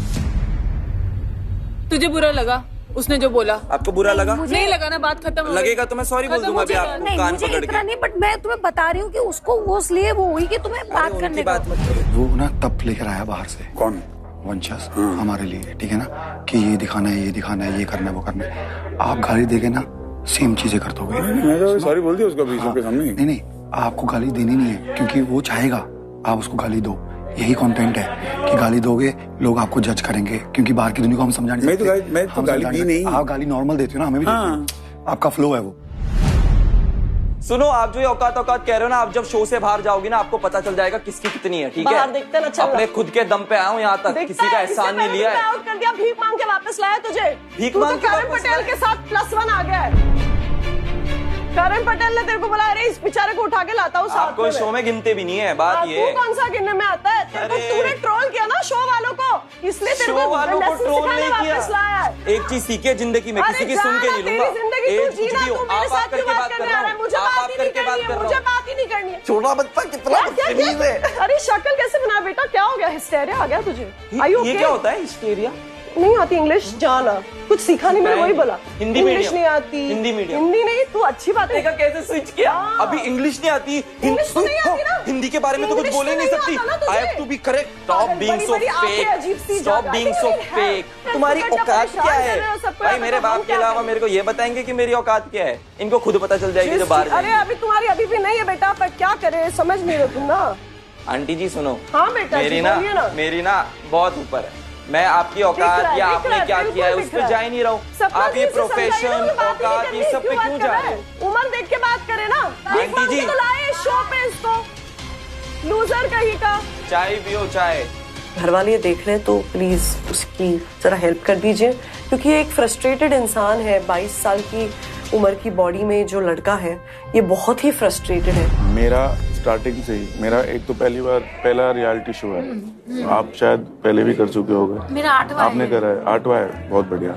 तुझे बुरा लगा उसने जो बोला? आपको बुरा लगा? नहीं लगा ना, बात खत्म। लगेगा तो मैं सॉरी बोल दूंगा अभी आपको कान पकड़ के। नहीं, बट मैं तुम्हें बता रही हूँ कि उसको वो इसलिए वो हुई कि तुम्हें बात करने का। वो ना तब लेकर आया बाहर से। कौन? वंशस, हमारे लिए, ठीक है ना, कि ये दिखाना है, ये दिखाना है, ये करना है, वो करना है। आप गाली देके ना सेम चीजें कर दोगे। मैं तो सॉरी बोल दिया उसको भी सबके सामने। नहीं, आपको गाली देनी नहीं है क्योंकि वो चाहेगा आप उसको गाली दो, यही कंटेंट है कि गाली दोगे लोग आपको जज करेंगे, क्योंकि बाहर की दुनिया को हम समझा नहीं सकते। मैं तो गाली दी नहीं। आप गाली नॉर्मल देते हो ना, हमें भी देते हो। आपका फ्लो है वो। सुनो, आप जो ये औकात कह रहे हो ना, आप जब शो से बाहर जाओगे ना, आपको पता चल जाएगा किसकी कितनी है। ठीक है, अपने खुद के दम पे आया हूँ यहाँ तक, किसी का एहसान नहीं लिया है। आउट कर दिया, भीख मांग के वापस लाया तुझे। भीख मांग के करण पटेल के साथ +1 आ गया है। करण पटेल ने तेरे को बोला, अरे इस बेचारे को उठा के लाता हूँ साथ में। आपको शो में गिनते भी नहीं है, बात ये। कौन सा गिनने में आता है? तेरे को तूने ट्रोल किया ना शो वालों को, इसलिए तेरे को वालों को ट्रोल नहीं वापस लाया है। किया। एक चीज सीखे जिंदगी में, किसी की सुन के नहीं लूंगा। आप करके बात कर रहा हूँ, मुझे बात ही नहीं करनी है, मुझे बात ही नहीं करनी है। छोटा बच्चा कितना बदतमीज है। अरे शक्ल कैसे बना बेटा, क्या हो गया? हिस्टेरिया आ गया तुझे? ये क्या होता है हिस्टेरिया? नहीं आती इंग्लिश? जाना कुछ सीखा नहीं, मैंने वही बोला। हिंदी इंग्लिश नहीं आती। हिंदी मीडियम। हिंदी नहीं, तू अच्छी बात है। कैसे स्विच किया? अभी इंग्लिश नहीं आती, हिंदी के बारे में तो कुछ बोल ही नहीं सकती। I have to be correct. Stop being so fake, stop being so fake. तुम्हारी औकात क्या है भाई? मेरे बाप के अलावा मेरे को ये बताएंगे कि मेरी औकात क्या है? इनको खुद पता चल जाएगी जब बाहर। अरे अभी तुम्हारी अभी भी नहीं है बेटा, पर क्या करे, समझ नहीं रहे तुम ना। आंटी जी सुनो। हाँ बेटा, मेरी ना बहुत ऊपर है। मैं आपकी औकात या आपने क्या किया है उस पर जा ही नहीं रहा हूँ। आप ये प्रोफेशन औकात ये सब पे क्यों जा रहे हैं? उम्र देख के बात करें ना। आंटी जी तो लाए शो पे इसको, लूजर कहीं का। चाय पियो चाय। घर वाले ये देख रहे हैं तो प्लीज उसकी जरा हेल्प कर दीजिए, क्योंकि ये एक फ्रस्ट्रेटेड इंसान है। 22 साल की उम्र की बॉडी में जो लड़का है, ये बहुत ही फ्रस्ट्रेटेड है। मेरा स्टार्टिंग से ही मेरा एक तो पहला रियलिटी शो है। आप शायद पहले भी कर चुके होंगे। मेरा 8वां है। आपने करा है, 8वां है, बहुत बढ़िया।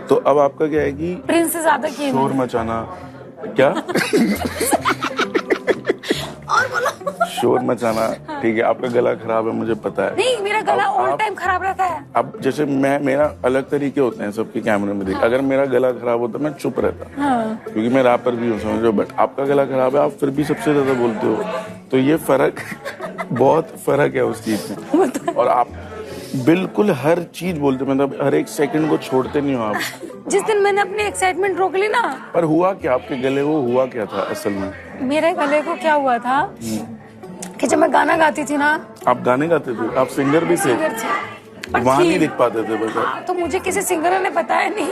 तो अब आपका क्या है कि प्रिंस से ज्यादा किए शोर मचाना। क्या? और बोलो। शोर मचाना, ठीक है। आपका गला खराब है, मुझे पता है। नहीं, मेरा गला ऑल टाइम खराब रहता है। अब जैसे मेरा अलग तरीके होते हैं सबके कैमरे में देख। अगर मेरा गला खराब होता मैं चुप रहता, क्योंकि मैं रैपर भी हूँ, समझो। बट आपका गला खराब है, आप फिर भी सबसे ज्यादा बोलते हो। तो ये फर्क बहुत फर्क है उस चीज में। और आप बिल्कुल हर चीज बोलते, मतलब हर एक सेकंड को छोड़ते नहीं हो आप। जिस दिन मैंने अपनी एक्साइटमेंट रोक ली ना। पर हुआ क्या आपके गले को? हुआ क्या था असल में? मेरे गले को क्या हुआ था कि जब मैं गाना गाती थी ना। आप गाने गाते थे? आप सिंगर भी थे? वहाँ नहीं दिख पाते थे बस। तो मुझे किसी सिंगर ने बताया नहीं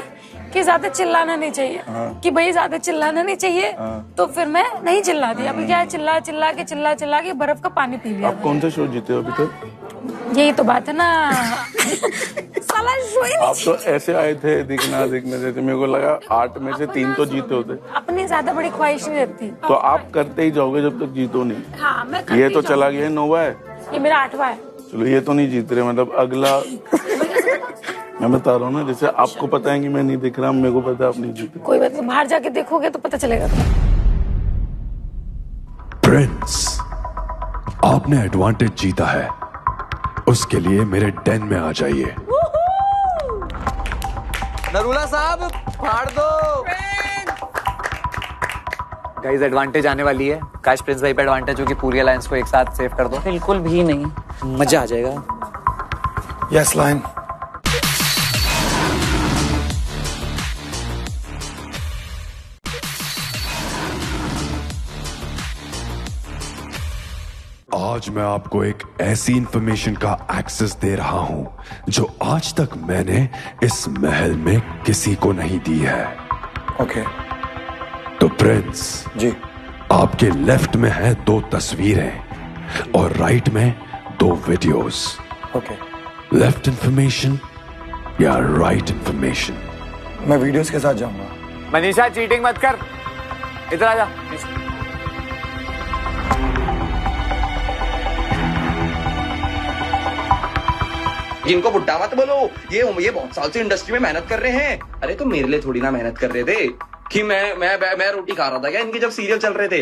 कि ज्यादा चिल्लाना नहीं चाहिए। कि भाई ज्यादा चिल्लाना नहीं चाहिए। तो फिर मैं नहीं चिल्लाती। अभी क्या है, चिल्ला के बर्फ का पानी पी लिया। आप कौन सा शो जीते हो अभी तक? यही तो बात है ना। साला शो ही आप तो ऐसे आए थे दिखने जैसे मेरे को लगा 8 में से 3 तो जीते होते। अपनी ज्यादा बड़ी ख्वाहिश नहीं रहती। तो आप करते ही जाओगे जब तक जीतो नहीं। हाँ, मैं ये तो चला गया 9वां है। ये मेरा 8वां है। चलो ये तो नहीं जीत रहे, मतलब अगला मैं बता रहा हूँ ना, जैसे आपको पता है कि मैं नहीं दिख रहा, मेरे को पता है आप नहीं जीते। कोई बात नहीं, बाहर जाके देखोगे तो पता चलेगा। प्रिंस, आपने एडवांटेज जीता है, उसके लिए मेरे den में आ जाइए। नरूला साहब फाड़ दो। गाइस एडवांटेज आने वाली है। काश प्रिंस भाई पे एडवांटेज हो कि पूरी अलायंस को एक साथ सेव कर दो। बिल्कुल भी नहीं, मजा आ जाएगा। Yes line. आज मैं आपको एक ऐसी इंफॉर्मेशन का एक्सेस दे रहा हूं जो आज तक मैंने इस महल में किसी को नहीं दी है। ओके। तो प्रिंस जी, आपके लेफ्ट में है 2 तस्वीरें और राइट में 2 वीडियोस। ओके। लेफ्ट इंफॉर्मेशन या राइट इंफॉर्मेशन? मैं वीडियोस के साथ जाऊंगा। मनीषा चीटिंग मत कर, इधर आ जा। इनको बुड्ढा मत बोलो, ये बहुत साल से इंडस्ट्री में मेहनत कर रहे हैं। अरे तो मेरे लिए थोड़ी ना मेहनत कर रहे थे कि मैं रोटी खा रहा था क्या इनके जब सीरियल चल रहे थे?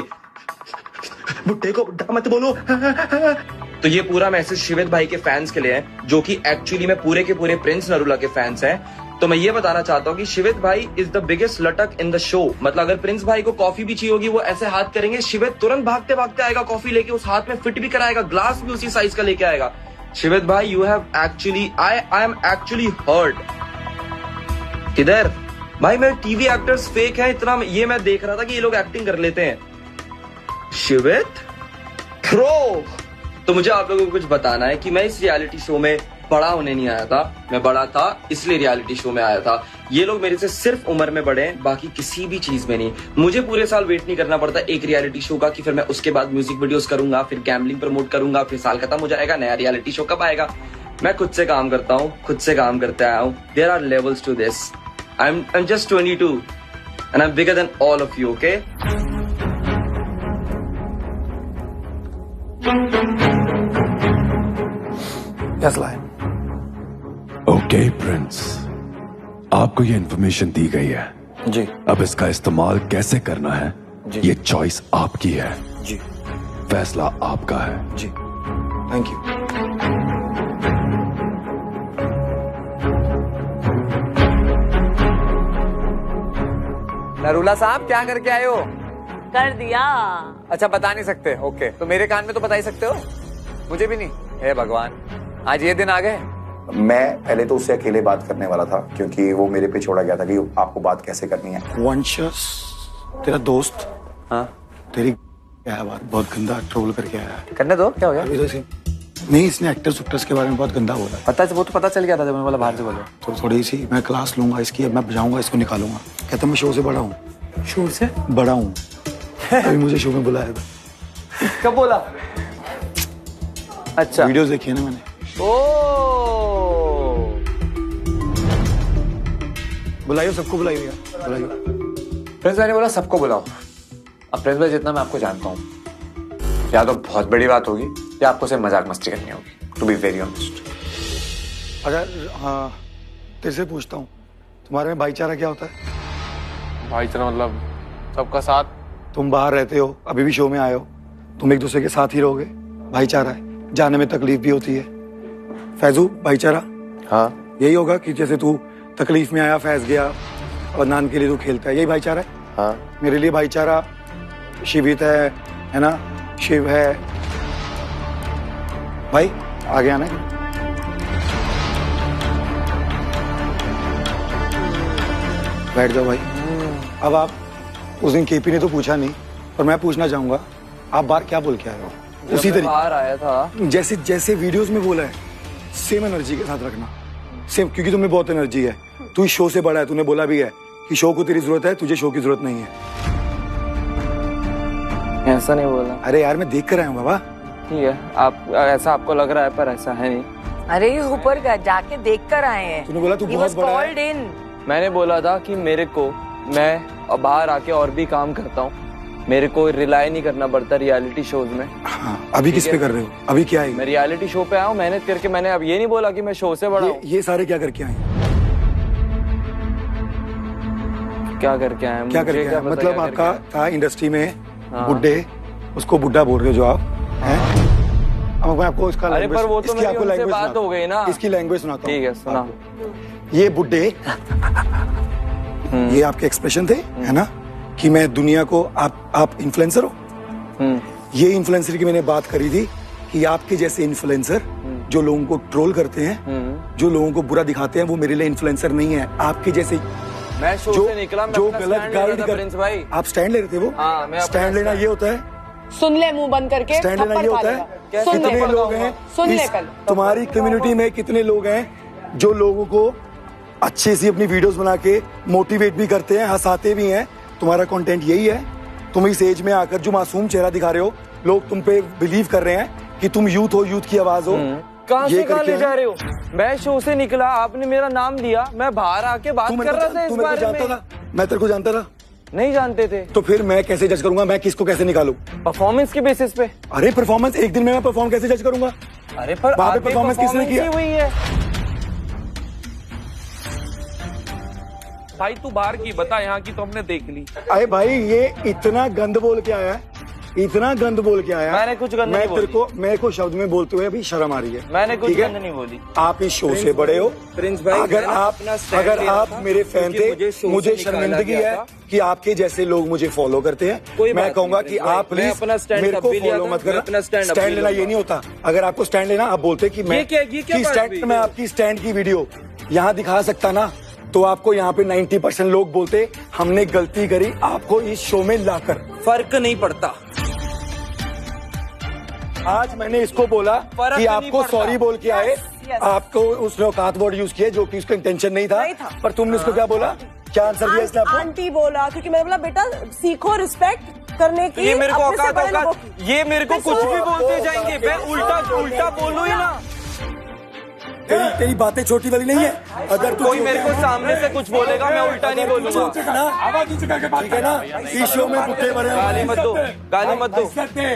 बुड्ढे को बुड्ढा मत बोलो। तो ये पूरा मैसेज शिवित भाई के फैंस के लिए है, जो कि एक्चुअली में पूरे के पूरे प्रिंस नरूला के फैंस हैं। तो मैं ये बताना चाहता हूँ कि शिवित भाई इज द बिगेस्ट लटक इन द शो। मतलब अगर प्रिंस भाई को कॉफी भी चाहिए होगी, वो ऐसे हाथ करेंगे, शिवित तुरंत भागते भागते आएगा कॉफी लेके, उस हाथ में फिट भी कराएगा, ग्लास भी उसी साइज का लेके आएगा। शिवित भाई you have actually I am actually hurt. किधर भाई, मैं टीवी एक्टर्स फेक है इतना, ये मैं देख रहा था कि ये लोग एक्टिंग कर लेते हैं। शिवित थ्रो तो मुझे आप लोगों को कुछ बताना है कि मैं इस रियलिटी शो में बड़ा होने नहीं आया था, मैं बड़ा था इसलिए रियलिटी शो में आया था। ये लोग मेरे से सिर्फ उम्र में बड़े हैं, बाकी किसी भी चीज में नहीं। मुझे पूरे साल वेट नहीं करना पड़ता एक रियलिटी शो का कि फिर मैं उसके बाद म्यूजिक वीडियोस करूंगा, फिर गैम्बलिंग प्रमोट करूंगा, फिर साल खत्म हो जाएगा, नया रियलिटी शो कब आएगा। मैं खुद से काम करता हूँ, खुद से काम करते आया हूँ। There are levels to this. I am just 22 and I am bigger than all of you, okay? Yes, Lion. Okay Prince, आपको ये इन्फॉर्मेशन दी गई है जी। अब इसका इस्तेमाल कैसे करना है जी। ये चॉइस आपकी है जी। फैसला आपका है जी। Thank you. नरूला साहब क्या करके आए हो? कर दिया। अच्छा बता नहीं सकते, ओके। तो मेरे कान में तो बता ही सकते हो, मुझे भी नहीं। हे भगवान, आज ये दिन आ गए। मैं पहले तो उससे अकेले बात करने वाला था क्योंकि वो मेरे पे छोड़ा गया था कि आपको बात कैसे करनी है। वंशस तेरा दोस्त, हाँ तेरी क्या बात बहुत गंदा ट्रोल करके आया है। करने दो, क्या हो गया? नहीं, इसने एक्टर्स उक्टर्स के बारे में बहुत गंदा बोला। पता है, वो तो पता चल गया था जब मैंने बोला बाहर से बोलो। तो थोड़ी सी मैं क्लास लूंगा इसकी, अब मैं बजाऊंगा, इसको निकालूंगा। कहता मैं शो से बड़ा हूँ। शो से बड़ा हूँ? अभी मुझे शो में बुलाया था। कब बोला? अच्छा, वीडियोस देखी है ना मैंने। बुलाइयो, सबको बुलाइयो यार, बुलाइयो। प्रिंस भाई ने बोला सबको बुलाओ। अब प्रिंस भाई जितना मैं आपको जानता हूँ, या तो बहुत बड़ी बात होगी या आपको सिर्फ मजाक मस्ती करनी होगी, टू बी वेरी ऑनेस्ट। अगर हाँ तेरे से पूछता हूँ, तुम्हारे में भाईचारा क्या होता है? भाईचारा मतलब सबका साथ। तुम बाहर रहते हो, अभी भी शो में आए हो, तुम एक दूसरे के साथ ही रहोगे, भाईचारा है। जाने में तकलीफ भी होती है। फैजू, भाईचारा हाँ यही होगा कि जैसे तू तकलीफ में आया, फैस गया, और नान के लिए तू खेलता है, यही भाईचारा है। हाँ मेरे लिए भाईचारा शिवित है ना, शिव है। भाई आगे आना है। बैठ जाओ भाई। अब आप, उस दिन केपी ने तो पूछा नहीं, पर मैं पूछना चाहूंगा, आप बाहर क्या बोल के आए हो? उसी तरीके बाहर आया था, जैसे जैसे वीडियोस में बोला है, सेम एनर्जी के साथ रखना, सेम, क्योंकि तुम्हें बहुत एनर्जी है। तू इस शो से बड़ा है, तूने बोला भी है कि शो को तेरी जरूरत है, तुझे शो की जरूरत नहीं है। ऐसा नहीं बोला। अरे यार मैं देख कर आया हूँ बाबा। ठीक है, आप ऐसा आपको लग रहा है पर ऐसा है नहीं। अरे ये ऊपर का जाके देख कर आए हैं। तूने बोला तू He बहुत was बड़ा है। called in. मैंने बोला था कि मेरे को, मैं बाहर आके और भी काम करता हूँ, मेरे को रिलाई नहीं करना पड़ता रियलिटी शोज में। हाँ, अभी किस पे कर रहे हो? अभी क्या है? मैं रियलिटी शो पे आया हूँ मेहनत करके। मैंने अब ये नहीं बोला कि मैं शो से बड़ा हूँ। ये सारे क्या करके आए? क्या करके आए? क्या करके आए? मतलब आपका था इंडस्ट्री में बुड्ढे, उसको बुड्ढा बोल रहे हो जो आप हैं? अब मैं आपको इसका अरे पर वो तो मेरी उनसे बात हो गई ना। इसकी लैंग्वेज सुनाता हूँ। ठीक है, सुना। ये बुड्ढे, ये आपके एक्सप्रेशन थे, है ना, कि मैं दुनिया को, आप इन्फ्लुएंसर हो। ये इन्फ्लुएंसर की मैंने बात करी थी कि आपके जैसे इन्फ्लुएंसर जो लोगों को ट्रोल करते हैं, जो लोगों को बुरा दिखाते हैं, वो मेरे लिए इन्फ्लुएंसर नहीं है। आपके जैसे मैं शो से निकला, मैं जो अपना गलत स्टैंड ले रहा गाइड था, कर, प्रिंस भाई। आप स्टैंड ले रहे थे वो। हाँ, मैं स्टैंड लेना ये होता है, सुन ले मुंह बंद करके, स्टैंड लेना ये थप्पड़ होता खा है। लेगा। सुन ले, कितने लोग हैं सुन ले इस कल। तुम्हारी कम्युनिटी में, कितने लोग हैं जो लोगों को अच्छे से अपनी वीडियोस बना के मोटिवेट भी करते हैं, हंसाते भी हैं। तुम्हारा कंटेंट यही है। तुम इस एज में आकर जो मासूम चेहरा दिखा रहे हो, लोग तुम पे बिलीव कर रहे हैं कि तुम यूथ हो, यूथ की आवाज हो। कहाँ से कहाँ ले जा रहे हो? मैं शो से निकला, आपने मेरा नाम दिया, मैं बाहर आके बात कर रहा था इस बारे में। मैं तेरे को जानता था? नहीं जानते थे। तो फिर मैं कैसे जज करूंगा? मैं किसको कैसे निकालूं? परफॉर्मेंस के बेसिस पे। अरे परफॉर्मेंस एक दिन में मैं परफॉर्म कैसे जज करूंगा? अरे पर वहां पे परफॉर्मेंस किसने किया? हुई है। भाई तू बाहर की बता, यहाँ की तो हमने देख ली। अरे भाई ये इतना गंद बोल के आया है, इतना गंद बोल के आया। मैंने कुछ गंद नहीं बोली। मेरे को शब्द में बोलते हुए अभी शर्म आ रही है। मैंने कुछ ठीक है? गंद नहीं बोली। आप इस शो से बड़े हो प्रिंस भाई। अगर आप मेरे फैन थे, मुझे शर्मिंदगी है कि आपके जैसे लोग मुझे फॉलो करते हैं। मैं कहूंगा कि आप प्लीज मेरे को फॉलो मत करना। स्टैंड लेना ये नहीं होता। अगर आपको स्टैंड लेना, आप बोलते कि मैं मैं आपकी स्टैंड की वीडियो यहाँ दिखा सकता ना, तो आपको यहाँ पे 90% लोग बोलते हमने गलती करी आपको इस शो में लाकर। फर्क नहीं पड़ता। आज मैंने इसको बोला कि आपको सॉरी बोल के आए, आपको उसने औकात वर्ड यूज किया जो कि उसका इंटेंशन नहीं था, पर तुमने उसको क्या बोला? क्या आंसर दिया इसने आपको? आंटी बोला, क्योंकि मैंने बोला बेटा सीखो रिस्पेक्ट करने की। ये मेरे को अपने से औकात बड़े लोगों औकात की। ये मेरे को कुछ भी बोलते जाएंगे, मैं उल्टा बोलूं ही ना। तेरी बातें छोटी वाली नहीं है। अगर तू कोई मेरे को सामने से कुछ बोलेगा, मैं उल्टा नहीं बोलूंगा। ठीक है ना? इस शो में बुक्के भरे हैं। गाली मत दो, गाली मत दो,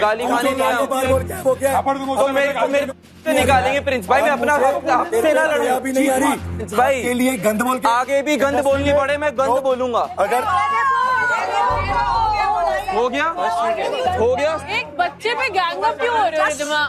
गाली खाने नहीं आओ। तो मेरे से निकालेंगे प्रिंस भाई, मैं अपना हक से ना लड़ूं। अभी नहीं आ रही प्रिंस भाई के लिए गंद बोल के आगे भी गंद बोलनी पड़े, मैं गंद बोलूंगा। अगर हो गया एक बच्चे पे गैंग अप क्यों हो रहे हो रिद्धिमा?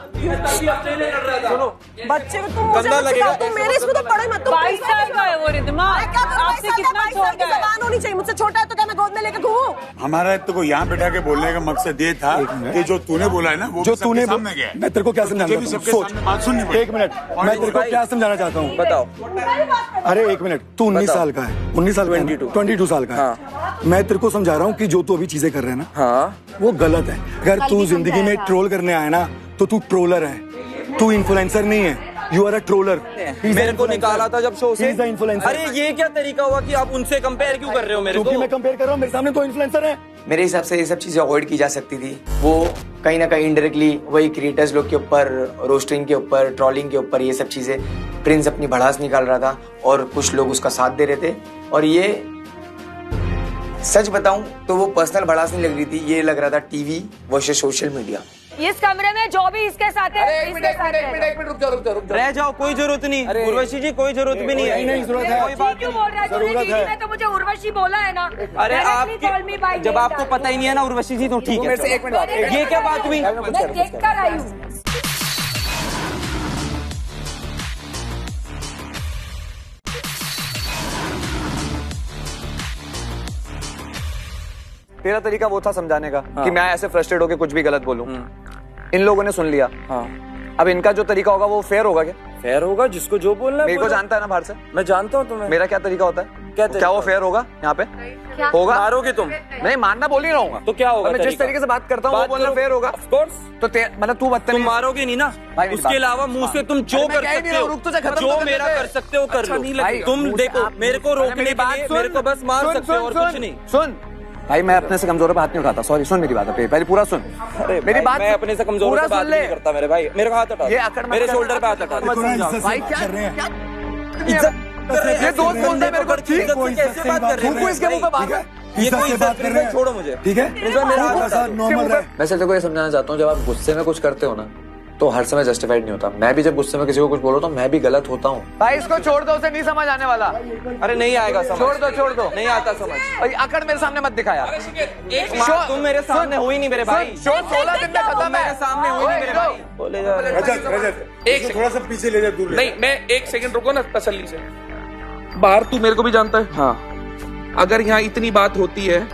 सुनो, बच्चे को तुम मुझे गंदा मत लगेगा। सिखाओ, तुम मेरे इसको तो पढ़ो मत। 22 साल का है वो रिद्धिमा, आपसे कितना छोटा है? जबान होनी चाहिए, मुझसे छोटा है तो क्या मैं गोद में लेकर घूमूं? हमारा तो को यहाँ बैठा के बोलने का मकसद ये था कि जो तूने बोला है ना वो जो तूने सामने गया है। मैं तेरे को क्या समझाना चाहता हूँ? सोच, एक मिनट, मैं तेरे को क्या समझाना चाहता हूँ? बताओ। अरे एक मिनट, तू 19 साल का है, 19 साल 22 साल का है। मैं तेरे को समझा रहा हूँ कि जो तू अभी चीजें कर रहे हैं ना, वो गलत है। अगर तू जिंदगी में ट्रोल करने आया ना तो तू ट्रोलर है, तू इन्फ्लुएंसर नहीं है। You are a troller. मेरे को निकाला था जब शो से। इन्फ्लुएंसर। अरे ये क्या तरीका हुआ कि आप उनसे कंपेयर क्यों कर रहे हो मेरे को? क्योंकि मैं कंपेयर कर रहा हूँ, मेरे सामने तो इन्फ्लुएंसर है। मेरे हिसाब से ये सब चीजें अवॉइड की जा सकती थी। वो कहीं ना कहीं इनडायरेक्टली वही क्रिएटर्स लोग के ऊपर, रोस्टिंग के ऊपर, ट्रोलिंग के ऊपर, ये सब चीजें प्रिंस अपनी भड़ास निकाल रहा था और कुछ लोग उसका साथ दे रहे थे। और ये सच बताऊं तो वो पर्सनल भड़ास नहीं लग रही थी, ये लग रहा था टीवी वर्सेस सोशल मीडिया। इस कमरे में जो भी इसके साथ है, एक मिनट रुक जाओ। रह जाओ, कोई जरूरत नहीं। उर्वशी जी कोई जरूरत भी नहीं है। नहीं जरूरत है। कोई बात क्यों बोल रहा है? तूने टीवी में तो मुझे उर्वशी बोला है ना। अरे आप जब आपको पता ही नहीं है ना उर्वशी जी, तो ठीक है। मेरे से एक मिनट, ये क्या बात हुई? मैं देख कर आई हूँ। तेरा तरीका वो था समझाने का कि मैं ऐसे फ्रस्ट्रेट होकर कुछ भी गलत बोलूं। इन लोगों ने सुन लिया। अब इनका जो तरीका होगा वो फेयर होगा क्या? फेयर होगा, जिसको जो बोलना है। मेरे को जानता है ना बाहर से, मैं जानता हूँ तुम्हें। मेरा क्या तरीका होता है? क्या वो फेयर होगा यहाँ पे? होगा? मारोगे तुम? नहीं, मारना बोल ही रहूंगा। तो क्या होगा? मैं जिस तरीके से बात करता हूँ वो बोलना फेयर होगा। Of course. तो मतलब तू तुम मारोगे नहीं ना, उसके अलावा मुंह से तुम जो कर सकते हो, जो मेरा कर सकते हो कर लो। तुम देखो, मेरे को रोकने के लिए मेरे को बस मार सकते हो और कुछ नहीं। सुन भाई, मैं अपने से कमजोर पे हाथ नहीं उठाता। सॉरी, सुन मेरी बात पहले पूरा सुन। अरे मेरी बात, मैं अपने से कमजोर पे बात नहीं करता मेरे भाई। मेरे को हाथ हटा, मेरे शोल्डर पे हाथ हटा। भाई क्या कर रहे हैं? ये दोस्त बोलता है मेरे को, ठीक कैसे बात कर रहे हो? इसके मुंह पे बात है। ये कोई बात कर रहे हैं? छोड़ो मुझे, ठीक है? नॉर्मल है। मैं सिर्फ ये समझाना चाहता हूँ, जब आप गुस्से में कुछ करते हो ना तो हर समय जस्टिफाइड नहीं होता। मैं भी जब गुस्से में किसी को कुछ बोलो तो मैं भी गलत होता हूँ। भाई इसको छोड़ दो, उसे नहीं समझ आने वाला। अरे नहीं आएगा समझ। छोड़ दो, नहीं आता समझ। भाई अकड़ मेरे सामने मत दिखाया। तुम मेरे सामने हो ही नहीं मेरे भाई। शो 16 दिन में खत्म है। मेरे सामने हो ही नहीं मेरे भाई। बोले जा एक थोड़ा सा पीछे ले जा, दूर ले। नहीं, मैं एक सेकंड रुको ना तसल्ली से। बाहर तू मेरे को भी जानता है। हाँ, अगर यहाँ इतनी बात होती है,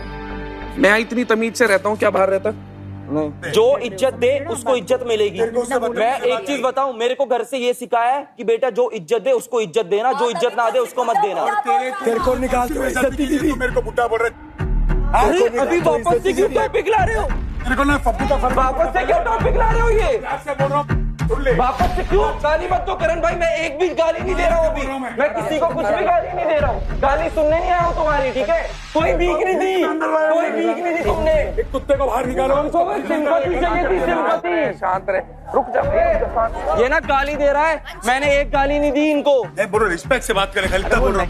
मैं यहाँ इतनी तमीज से रहता हूँ, क्या बाहर रहता? नहीं। जो इज्जत दे उसको इज्जत मिलेगी। मैं एक चीज बताऊं, मेरे को घर से ये सिखाया है कि बेटा जो इज्जत दे उसको इज्जत देना, जो इज्जत ना दे उसको मत देना। तेरे को निकाल के इज्जत दी थी। मेरे को बुड्ढा बोल रहे। अरे अभी वापस से क्यों टॉपिक ला रहे हो? मेरे को ना पप्पू का वापस से क्यों टॉपिक ला रहे हो? ये बोल रहा हूँ, वापस से क्यों? गाली मत दो करण भाई, मैं एक भी गाली नहीं दे रहा हूँ अभी। मैं किसी को कुछ भी गाली नहीं दे रहा हूँ। गाली सुनने नहीं आया हूँ तुम्हारी, ठीक है? कोई भीख नहीं दी, कोई भीख नहीं दी तुमने। एक कुत्ते को बाहर निकालो। सिंपैथी चाहिए थी, सिंपैथी। शांत रहे, रुक जा। ये ना गाली दे रहा है, मैंने एक गाली नहीं दी इनको। बोलो रिस्पेक्ट से बात करें, खाली बोल रहा हूँ।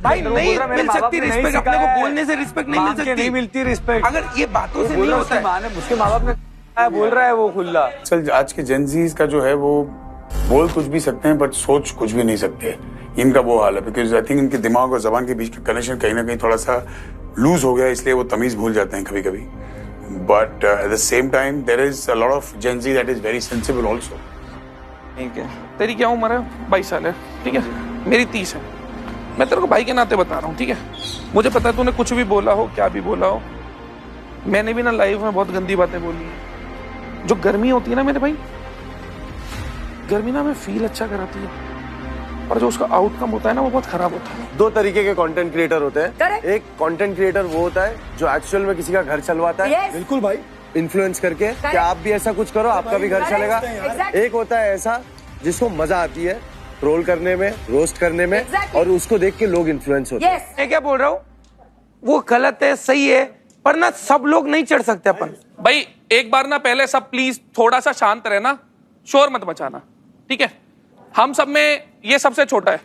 भाई नहीं मिल सकती रिस्पेक्ट, अपने को बोलने से रिस्पेक्ट नहीं मिल सकती। नहीं मिलती रिस्पेक्ट। अगर ये बातों से नहीं होता है। उसके माँ बाप ने बोल रहा है वो खुला। चल, आज के जेनजीज का जो है वो बोल कुछ भी सकते हैं बट सोच कुछ भी नहीं सकते। इनका वो हाल है, बिकॉज आई थिंक इनके दिमाग और जबान के बीच का कनेक्शन कहीं ना कहीं थोड़ा सा लूज हो गया, इसलिए वो तमीज भूल जाते हैं कभी कभी। But at the same time there is a lot of Gen Z that is very sensible also. ठीक है, तेरी क्या उम्र है? 22 साल है, ठीक है? मेरी 30 है। मैं तेरे को भाई के नाते बता रहा हूँ, ठीक है? मुझे पता है तूने कुछ भी बोला हो, क्या भी बोला हो, मैंने भी ना लाइफ में बहुत गंदी बातें बोली है। जो गर्मी होती है ना मेरे भाई, गर्मी ना हमें फील अच्छा कराती है, और जो उसका आउटकम होता है ना वो बहुत खराब होता है। दो तरीके के कंटेंट क्रिएटर होते हैं। Correct. एक कंटेंट क्रिएटर वो होता है जो एक्चुअल में किसी का घर चलवाता है। Yes. बिल्कुल भाई। इन्फ्लुएंस करके कि आप भी ऐसा कुछ करो, आपका भी घर चलेगा। एक होता है ऐसा जिसको मजा आती है ट्रोल करने में, रोस्ट करने में, और उसको देख के लोग इन्फ्लुएंस होते हैं। मैं क्या बोल रहा हूँ, वो गलत है, सही है, पर ना सब लोग नहीं चढ़ सकते अपन। भाई एक बार ना पहले सब प्लीज थोड़ा सा शांत रहना, शोर मत मचाना, ठीक है? हम सब में ये सबसे छोटा है।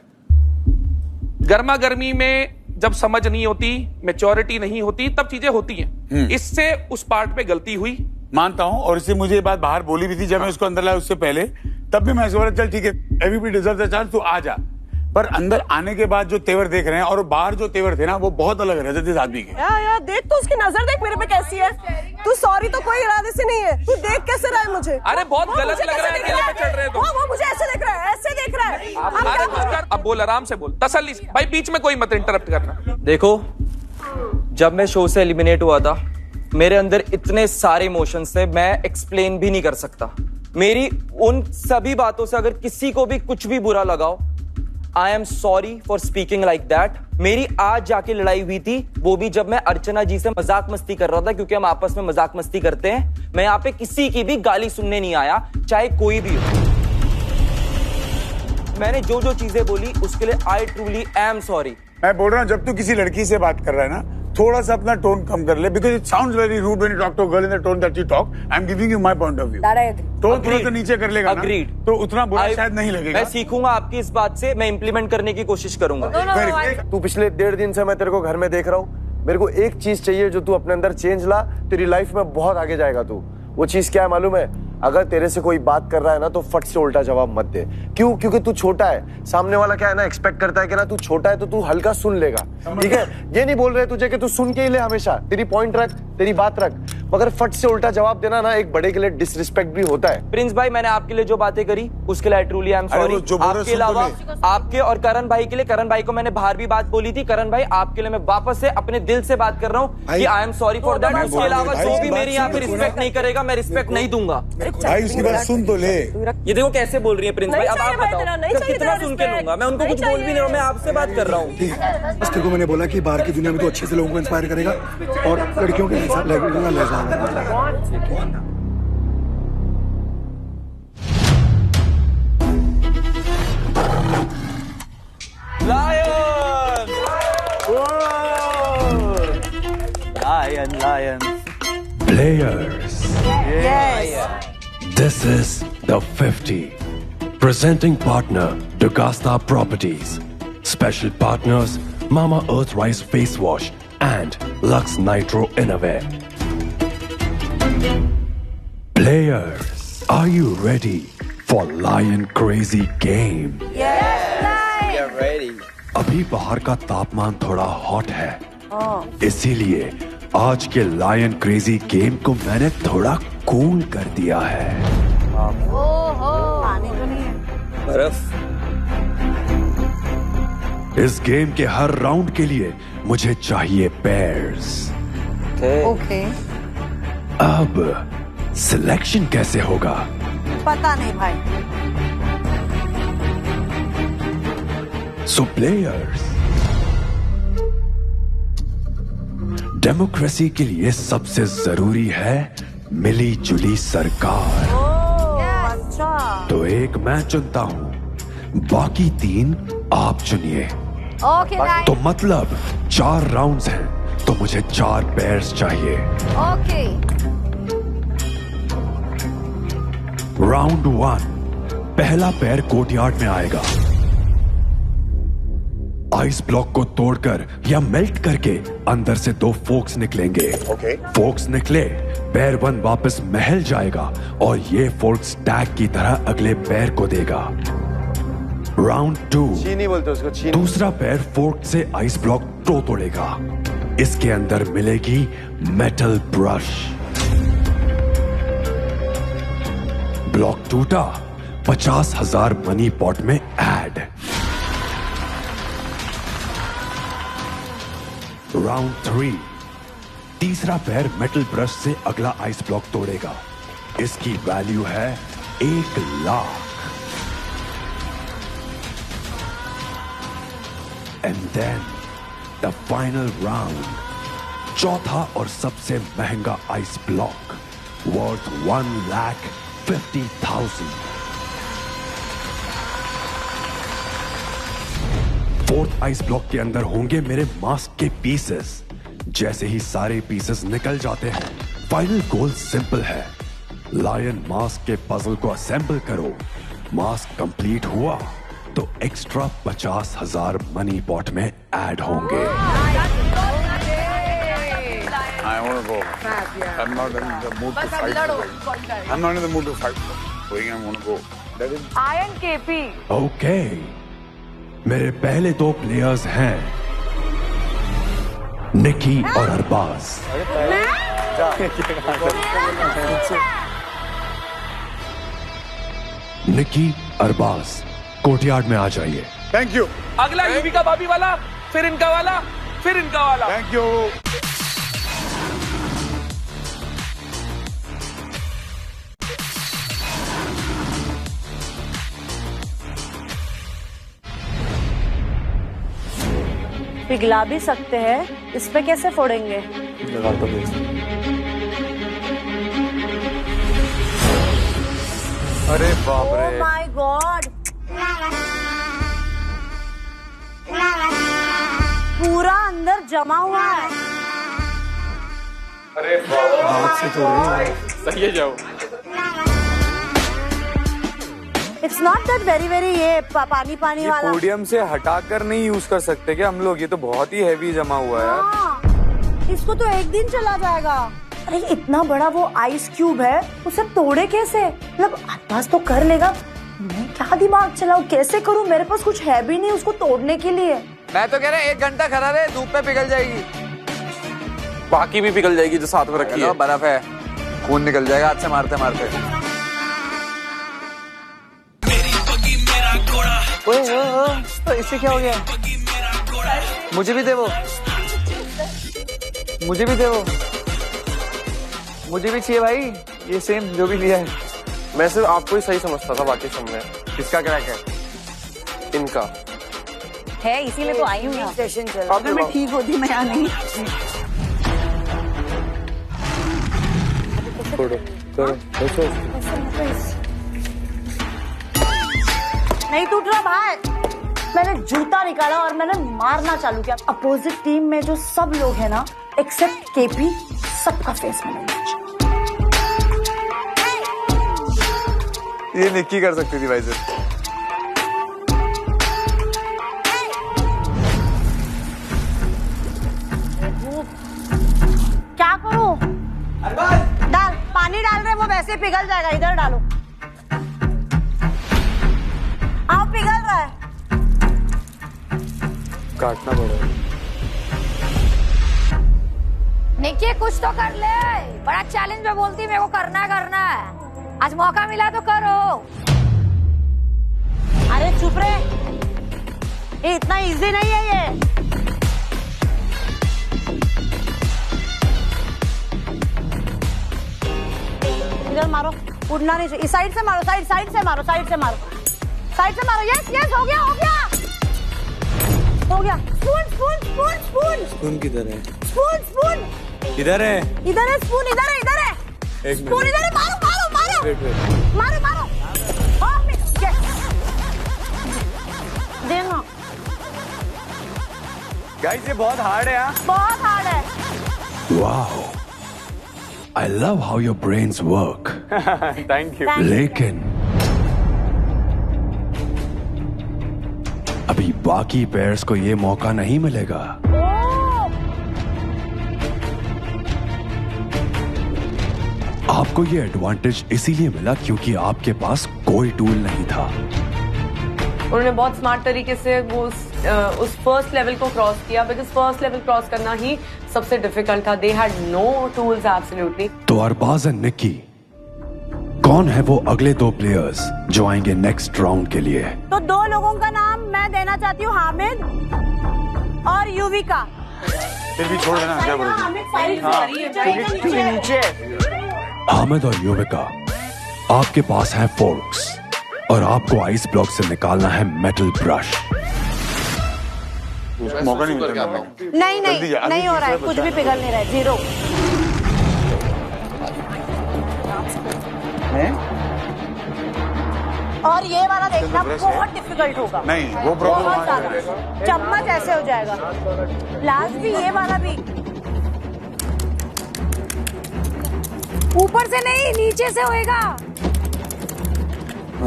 गर्मा गर्मी में जब समझ नहीं होती, मैच्योरिटी नहीं होती, तब चीजें होती हैं। इससे उस पार्ट पे गलती हुई, मानता हूं, और इससे मुझे ये बात बाहर बोली भी थी जब मैं उसको अंदर लाया उससे पहले, तब भी मैं बोला चल ठीक है, एवरीबॉडी डिजर्व्स अ चांस, तू आ जा। पर अंदर आने के बाद जो तेवर देख रहे हैं और बाहर जो तेवर थे ना, वो बहुत अलग रहते थे इस आदमी के। यार देख तो उसकी नजर देख मेरे पे कैसी है। तू सॉरी तो कोई इरादे से नहीं है, तू देख कैसे रहा है मुझे। अरे बहुत गलत लग रहा है, अकेले पे चढ़ रहे हो तुम। वो मुझे ऐसे देख रहा है, ऐसे देख रहा है। अरे कुछ कर, अब बोल, आराम से बोल, तसल्ली से। भाई बीच में कोई मत इंटरप्ट करना। देखो, जब मैं शो से एलिमिनेट हुआ था, मेरे अंदर इतने सारे इमोशंस थे, मैं एक्सप्लेन भी नहीं कर सकता। मेरी उन सभी बातों से अगर किसी को भी कुछ भी बुरा लगाओ, I am sorry for speaking like that. मेरी आज जाके लड़ाई हुई थी, वो भी जब मैं अर्चना जी से मजाक मस्ती कर रहा था, क्योंकि हम आपस में मजाक मस्ती करते हैं। मैं यहाँ पे किसी की भी गाली सुनने नहीं आया, चाहे कोई भी हो। मैंने जो जो चीजें बोली उसके लिए आई ट्रूली एम सॉरी। मैं बोल रहा हूँ, जब तू किसी लड़की से बात कर रहा है ना, थोड़ा सा अपना टोन कम कर ले, because it sounds very rude when you talk to a girl in the tone that you talk. I am giving you my point of view. तो थोड़ा सा नीचे कर लेगा ना, तो उतना बुरा शायद नहीं लगेगा। मैं सीखूंगा आपकी इस बात से, मैं इंप्लीमेंट करने की कोशिश करूंगा। तू पिछले 1.5 दिन से मैं तेरे को घर में देख रहा हूँ, मेरे को एक चीज चाहिए जो तू अपने अंदर चेंज ला, तेरी लाइफ में बहुत आगे जाएगा तू। वो चीज क्या है मालूम है? अगर तेरे से कोई बात कर रहा है ना, तो फट से उल्टा जवाब मत दे। क्यों? क्योंकि तू छोटा है। सामने वाला क्या है ना, एक्सपेक्ट करता है कि ना तू छोटा है तो तू हल्का सुन लेगा, ठीक है? ये नहीं बोल रहे तुझे कि तू सुन के ही ले, हमेशा तेरी पॉइंट रख, तेरी बात रख, मगर फट से उल्टा जवाब देना ना एक बड़े के लिए डिसरिस्पेक्ट भी होता है। प्रिंस भाई, मैंने आपके लिए जो बातें करी उसके लिए ट्रूली आई एम सॉरी। आपके अलावा आपके और करण भाई के लिए, करण भाई को मैंने बाहर भी बात बोली थी। करण भाई, आपके लिए मैं वापस से अपने दिल से बात कर रहा हूँ कि I am sorry for that. उसके अलावा जो भी मेरी यहाँ पे रिस्पेक्ट नहीं करेगा, मैं रिस्पेक्ट नहीं दूंगा। भाई उसकी बात सुन तो ले। ये देखो कैसे बोल रही है प्रिंस भाई। अब आप बताओ कितना सुन के लूंगा? मैं उनको कुछ बोल भी नहीं रहा, मैं आपसे बात कर रहा हूँ। बस तेरे को मैंने बोला कि बाहर की दुनिया में तो अच्छे से लोगों को इंस्पायर करेगा और लड़कियों के साथ Lion. Players. Yes. This is the 50. Presenting partner, Dugasta Properties. Special partners, Mama Earth Rice Face Wash and Lux Nitro Innerwear. Players, are you ready for Lion Crazy Game? Yes, We are ready. अभी बाहर का तापमान थोड़ा हॉट है, इसीलिए आज के लायन क्रेजी गेम को मैंने थोड़ा कूल कर दिया है। पानी तो नहीं है। बर्फ। इस गेम के हर राउंड के लिए मुझे चाहिए पेयर्स। ओके। अब सिलेक्शन कैसे होगा? पता नहीं भाई। सो प्लेयर्स, डेमोक्रेसी के लिए सबसे जरूरी है मिली जुली सरकार। अच्छा। तो एक मैं चुनता हूं, बाकी 3 आप चुनिए। ओके। तो मतलब 4 राउंड्स हैं, तो मुझे 4 पेयर्स चाहिए। ओके। राउंड 1, पहला पेयर कोर्टयार्ड में आएगा। आइस ब्लॉक को तोड़कर या मेल्ट करके अंदर से 2 फोक्स निकलेंगे। फोक्स निकले, पेयर 1 वापस महल जाएगा और ये फोक्स टैग की तरह अगले पेयर को देगा। राउंड 2, चीनी बोलते उसको, चीनी। दूसरा पेयर फोर्क से आइस ब्लॉक तोड़ेगा। इसके अंदर मिलेगी मेटल ब्रश। ब्लॉक टूटा, 50,000 मनी पॉट में ऐड। राउंड 3, तीसरा पैर मेटल ब्रश से अगला आइस ब्लॉक तोड़ेगा। इसकी वैल्यू है 1 lakh. And then the final round, चौथा और सबसे महंगा ice block worth 1,50,000. Fourth ice block के अंदर होंगे मेरे मास्क के पीसेस। जैसे ही सारे पीसेस निकल जाते हैं, फाइनल गोल सिंपल है, लायन मास्क के पजल को असेंबल करो। मास्क कंप्लीट हुआ तो एक्स्ट्रा 50,000 मनी पॉट में ऐड होंगे। I want to go. I'm not in the mood to fight. I'm not in the mood to fight. Going, I want to go. That is. Ion KP. Okay, मेरे पहले दो प्लेयर्स हैं निकी और अरबाज। निकी, अरबाज, कोर्टयार्ड में आ जाइए। Thank you. अगला युविका भाभी वाला, फिर इनका वाला, फिर इनका वाला। Thank you. पिघला भी सकते हैं, इस पे कैसे फोड़ेंगे? अरे बाप रे, ओह माय गॉड, पूरा अंदर जमा हुआ है। अरे हाथ से सही है, जाओ। It's not that very very ये पानी पानी ये वाला। पोडियम से हटाकर नहीं यूज कर सकते क्या हम लोग? ये तो बहुत ही हैवी जमा हुआ है यार। हाँ, इसको तो एक दिन चला जाएगा। अरे इतना बड़ा वो आइस क्यूब है, उसे तोड़े कैसे? मतलब अरबाज तो कर लेगा, मैं क्या दिमाग चलाऊं, कैसे करूं? मेरे पास कुछ है भी नहीं उसको तोड़ने के लिए। मैं तो कह रहा 1 घंटा खड़ा रहे, धूप पे पिघल जाएगी। बाकी भी पिघल जाएगी जो साथ में रखी है। बर्फ है, खून निकल जाएगा हाथ से मारते मारते। ओए तो इससे क्या हो गया? मुझे भी दे वो, मुझे भी दे वो, मुझे भी चाहिए भाई ये सेम जो भी लिया है। मैं सिर्फ आपको ही सही समझता था, बाकी सब में। किसका क्रैक है? इनका है, इसीलिए तो आई हूँ यहाँ। सेशन चल अगर मैं ठीक होती मैं यहाँ नहीं। नहीं टूट रहा भाई। मैंने जूता निकाला और मैंने मारना चालू किया। अपोजिट टीम में जो सब लोग हैं ना, एक्सेप्ट केपी, सबका फेस मैंने। ये निक्की कर सकती थी भाई से। क्या करूं? डाल, पानी डाल रहे, वो वैसे पिघल जाएगा। इधर डालो। आओ, पिघल रहा है। काटना पड़ेगा। निकी कुछ तो कर ले, बड़ा चैलेंज में बोलती मेरे को करना है। आज मौका मिला तो करो। अरे चुप रहे, ये इतना इजी नहीं है ये। इधर मारो, उड़ना नहीं चाहिए। इस साइड से मारो, साइड से मारो, साइड से मारो। यस यस, हो गया। स्पून किधर है? स्पून इधर है। स्पून इधर है। एक स्पून इधर है, मारो। वेट। मारो। देना। गाइस ये बहुत हार्ड है यार। बहुत हार्ड है। Wow, I love how your brains work. Thank you. लेकिन अभी बाकी पेयर्स को ये मौका नहीं मिलेगा। आपको ये एडवांटेज इसीलिए मिला क्योंकि आपके पास कोई टूल नहीं था। उन्होंने बहुत स्मार्ट तरीके से वो उस फर्स्ट लेवल को क्रॉस किया, बिकॉज फर्स्ट लेवल क्रॉस करना ही सबसे डिफिकल्ट था। They had no tools absolutely. तो अरबाज एंड निक्की, कौन है वो अगले दो प्लेयर्स जो आएंगे नेक्स्ट राउंड के लिए? तो 2 लोगों का नाम मैं देना चाहती हूँ, हामिद और युविका। फिर भी छोड़ देना, क्या बोलोगे? नीचे हामिद और युविका, आपके पास है फोर्क्स और आपको आइस ब्लॉक से निकालना है मेटल ब्रश। मौका नहीं मिलता। नहीं हो रहा है, कुछ भी पिघल नहीं रहा है, 0। और ये वाला देखना बहुत डिफिकल्ट होगा। नहीं, वो प्रॉब्लम बहुत ज्यादा। चम्मच ऐसे हो जाएगा। लास्ट भी ये वाला भी ऊपर से नहीं नीचे से होएगा।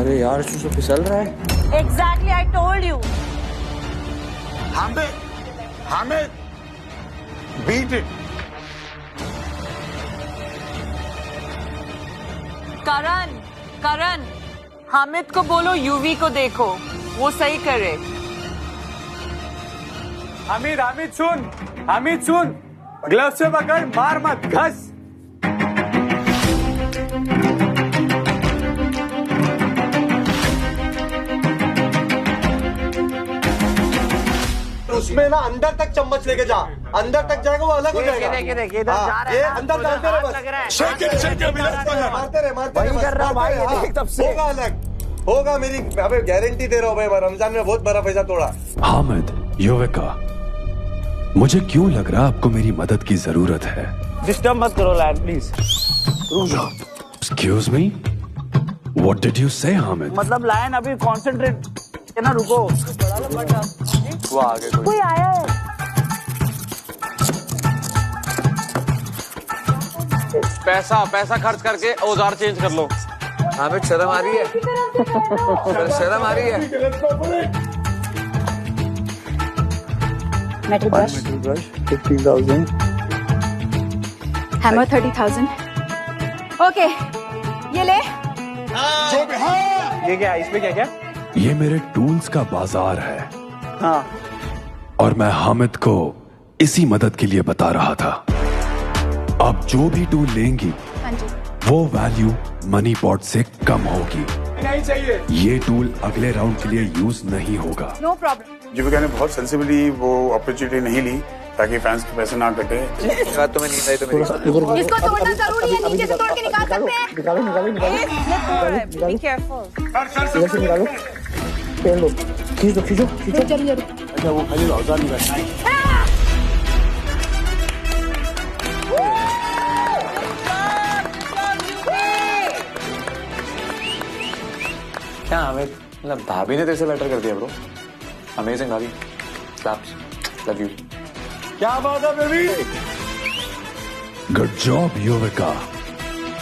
अरे यार तो फिसल रहा है। Exactly, I told you. Hamid beat it. Karan Hamid को बोलो यूवी को देखो, वो सही करे। हामिद सुन, ग्लव से पकड़, मार मत, घस। उसमें ना अंदर तक चम्मच लेके जा, अंदर तक जाएगा वो अलग हो जाएगा। देखिए इधर जा रहा है। ये अंदर डालते रहे बस। मारते रहे भाई, होगा अलग, होगा। मेरी अबे गारंटी दे रहा हूँ भाई, रमजान में बहुत बड़ा पैसा तोड़ा। हामिद, युविका, मुझे क्यों लग रहा आपको मेरी मदद की जरूरत है? डिस्टर्ब मत करो land please. Excuse me? What did you say, Hamid? मतलब लायन अभी कॉन्सेंट्रेट है ना, रुको। वो आगे कोई आया है। पैसा खर्च करके औजार चेंज कर लो। हामिद शर्म आ रही है, शर्म आ रही है। Metal brush 15,000। हैमर 30,000। ओके, ये ले। ये क्या इसमें क्या? ये मेरे टूल्स का बाजार है। हाँ। और मैं हामिद को इसी मदद के लिए बता रहा था। अब जो भी टूल लेंगी वो वैल्यू मनी पॉट से कम होगी। नहीं चाहिए। ये टूल अगले राउंड के लिए यूज नहीं होगा। No problem. युविका ने बहुत सेंसिबली वो अपॉर्चुनिटी नहीं ली ताकि फैंस के पैसे ना कटे। तुम्हें नहीं आई तो मेरी इसको तोड़ना जरूरी है, नीचे से तोड़ के निकाल सकते हैं। निकालो। Be careful. निकालो। खींचो। अच्छा वो खाली औजार निकालना है। क्या हामिद, मतलब भाभी ने तेरे लेटर कर दिया ब्रो। अमेजिंग भाभी, क्लैप्स, लव यू। क्या बात है baby. Good job Yuvika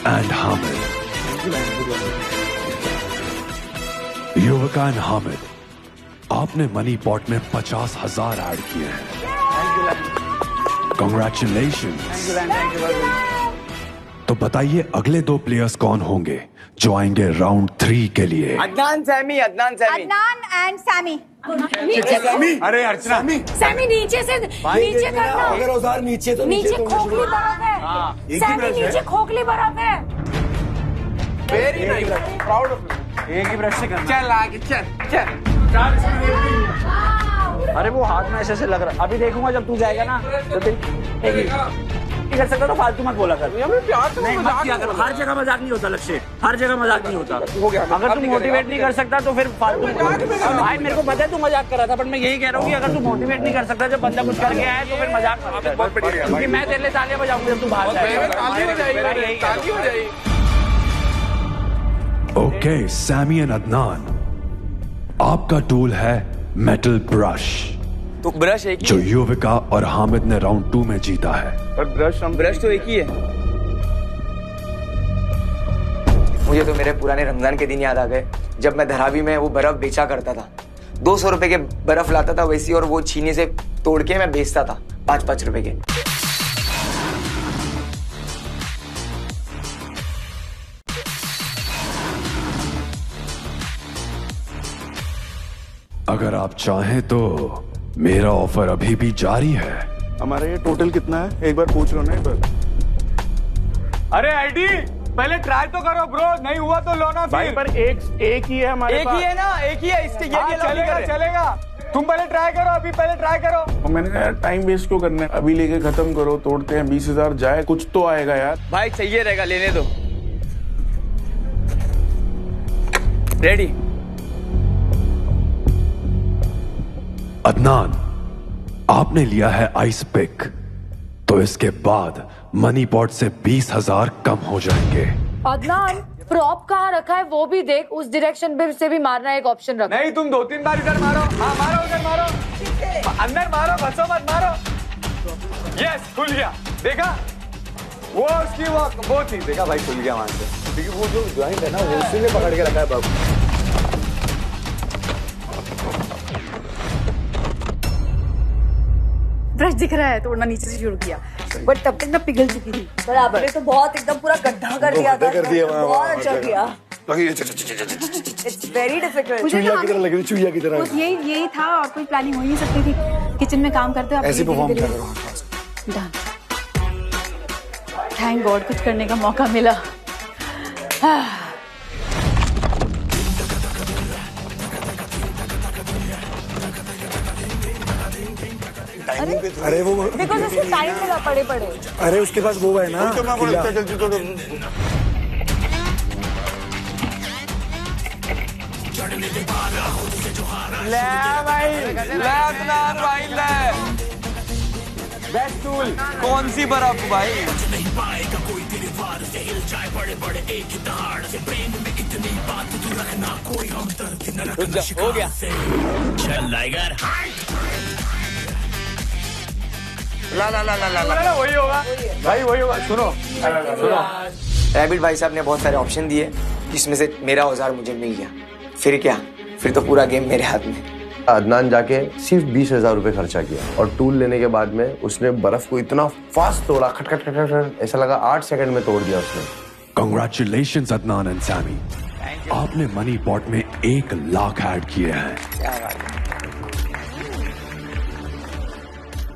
and Hamid. Yuvika and Hamid, आपने मनी पॉट में 50,000 ऐड किए हैं। Congratulations। तो बताइए अगले 2 प्लेयर्स कौन होंगे जो आएंगे राउंड 3 के लिए? अदनान सैमी। अदनान एंड सैमी। अरे अर्चना, सैमी नीचे से नीचे करना। अगर औजार नीचे तो नीचे खोखली बर्फ है। सैमी नीचे खोखली बर्फ है। Very nice, proud of you. एक ही ब्रश से करना। चल आगे, चल। अरे वो हाथ में ऐसे लग रहा। अभी देखूंगा जब तू जाएगा ना तो नहीं कर सकता तो फालतू मत बोला कर। नहीं मत किया कर। हर जगह मजाक नहीं होता लक्ष्य, हर जगह मजाक नहीं होता। अगर तू मोटिवेट नहीं कर सकता तो फिर फालतू। भाई मेरे को पता है तू मजाक कर रहा था, बट मैं यही कह रहा हूँ कि अगर तू मोटिवेट नहीं कर सकता, जब बंदा कुछ करके आया तो फिर मजाक मत कर। क्योंकि मैं तेरे लिए तालियां बजाऊंगा जब तू बाहर जाएगा। ओके सैमी एंड अदनान, आपका टूल है मेटल ब्रश, तो ब्रश एक जो युविका और हामिद ने राउंड 2 में जीता है। पर ब्रश तो एक ही है। मुझे तो मेरे पुराने रमजान के दिन याद आ गए, जब मैं धरावी में वो बर्फ बेचा करता था। 200 रुपए के बर्फ लाता था वैसी, और वो छीने से तोड़ के मैं बेचता था 5-5 रुपए के। अगर आप चाहें तो मेरा ऑफर अभी भी जारी है। हमारा ये टोटल कितना है एक बार पूछ लो ना एक बार। अरे आईडी पहले ट्राई तो करो ब्रो, नहीं हुआ तो लो ना फिर। भाई पर एक ही है हमारे पास। एक ही है ना, एक ही है। इसके चलेगा। तुम पहले ट्राई करो, अभी पहले ट्राई करो। और मैंने कहा टाइम वेस्ट क्यों करना है, अभी लेके खत्म करो, तोड़ते हैं 20,000 जाए, कुछ तो आएगा यार। भाई चाहिए रहेगा, लेने दो। रेडी। अदनान, आपने लिया है आइस पिक, तो इसके बाद मनी पॉट से 20,000 कम हो जाएंगे। अदनान प्रॉप कहाँ रखा है वो भी देख, उस डायरेक्शन पे से भी मारना एक ऑप्शन रख। नहीं, तुम 2-3 बार इधर मारो। हाँ मारो, उधर मारो, अंदर मारो, बसो मत मारो। यस, खुल गया, देखा वो उसकी वो थी, देखा भाई खुल गया वहां से, क्योंकि वो जो ज्वाइंट है ना वो उसी ने पकड़ के रखा है बाबू। ब्रश दिख रहा है, तोड़ना नीचे से शुरू किया, बट तब तक ना पिघल चुकी थी। पर आपने तो बहुत एकदम पूरा गड्ढा कर दिया था, बहुत अच्छा किया। It's very difficult. चुईया की तरह लग रही, चुईया की तरह। यही था और कोई प्लानिंग हो ही नहीं सकती थी। किचन में काम करते ऐसे परफॉर्म कर रहा हूँ। डन, थैंक गॉड कुछ करने का मौका मिला। अरे वो बिकॉज़ उसको टाइम मिला पड़े। अरे उसके पास वो है ना किला। ले भाई, ले अदनान भाई, ले बेस्ट टूल। कौन सी बर्फ भाई? हो गया। ला वही होगा भाई, वही होगा। सुनो रैबिट भाई साहब ने बहुत सारे ऑप्शन दिए, जिसमें से मेरा औजार मुझे मिल गया। फिर क्या, फिर तो पूरा गेम मेरे हाथ में। अदनान जाके सिर्फ 20,000 रुपए खर्चा किया और टूल लेने के बाद में उसने बर्फ को इतना फास्ट तोड़ा, खट खट खट खट, ऐसा लगा 8 सेकंड में तोड़ दिया उसने। Congratulations अदनान एंड सैमी, आपने मनी पॉट में 1 लाख ऐड किए हैं।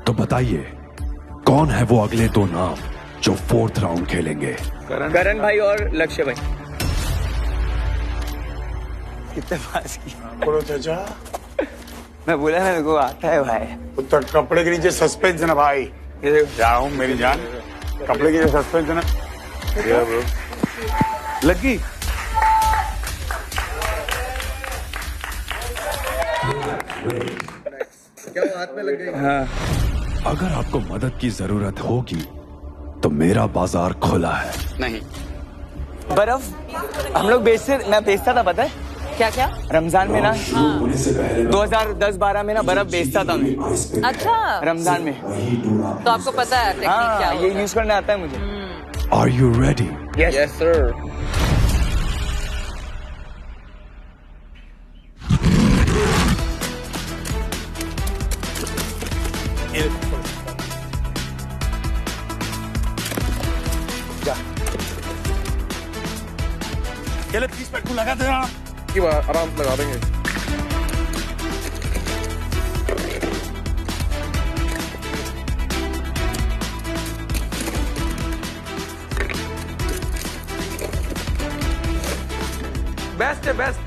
तो बताइए कौन है वो अगले 2 नाम जो 4th राउंड खेलेंगे? करण भाई और लक्ष्य भाई। कितने पास बोलो चाचा। मैं बोला ना, मेरे को आता है भाई। तो कपड़े के नीचे सस्पेंस है ना भाई, जाओ मेरी जान, कपड़े के नीचे सस्पेंस है ना। लगी क्या हाथ में लग गई? हाँ। अगर आपको मदद की जरूरत होगी तो मेरा बाजार खुला है। नहीं, बर्फ हम लोग मैं बेचता था, पता है क्या क्या? रमजान में ना 2010-12 में ना बर्फ बेचता था मैं। अच्छा, रमजान में। तो आपको पता है टेक्निक क्या? ये यूज करने आता है मुझे। Are you ready? Yes sir. चलो प्लीज पेट्रोल लगा दे। आराम से लगा देंगे। बेस्ट है, बेस्ट।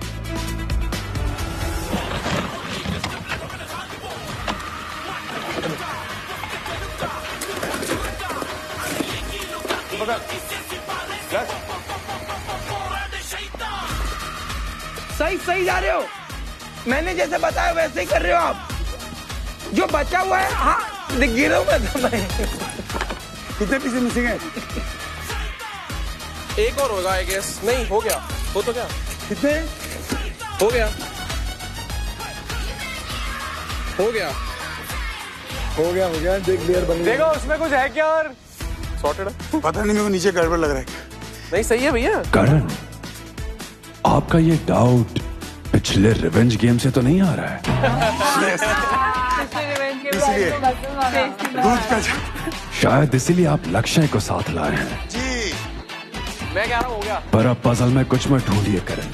सही जा रहे हो, मैंने जैसे बताया वैसे ही कर रहे हो आप। जो बचा हुआ है, हाँ गिरो मत भाई। कितने पीछे मिसिंग है? एक और होगा आई गेस। नहीं, हो गया। हो तो क्या, कितने हो गया, हो गया, हो गया। देख लेयर बन गया। देखो उसमें कुछ है क्या? और सॉर्टेड है। पता नहीं, मेरे को नीचे गड़बड़ लग रहा है। नहीं सही है भैया। करण, आपका ये डाउट पिछले रिवेंज गेम से तो नहीं आ रहा है? इसलिए दूध का शायद इसीलिए आप लक्ष्य को साथ लाए हैं। जी मैं कह रहा हूँ हो गया। पर अब पजल में कुछ मत ढूंढिए करण,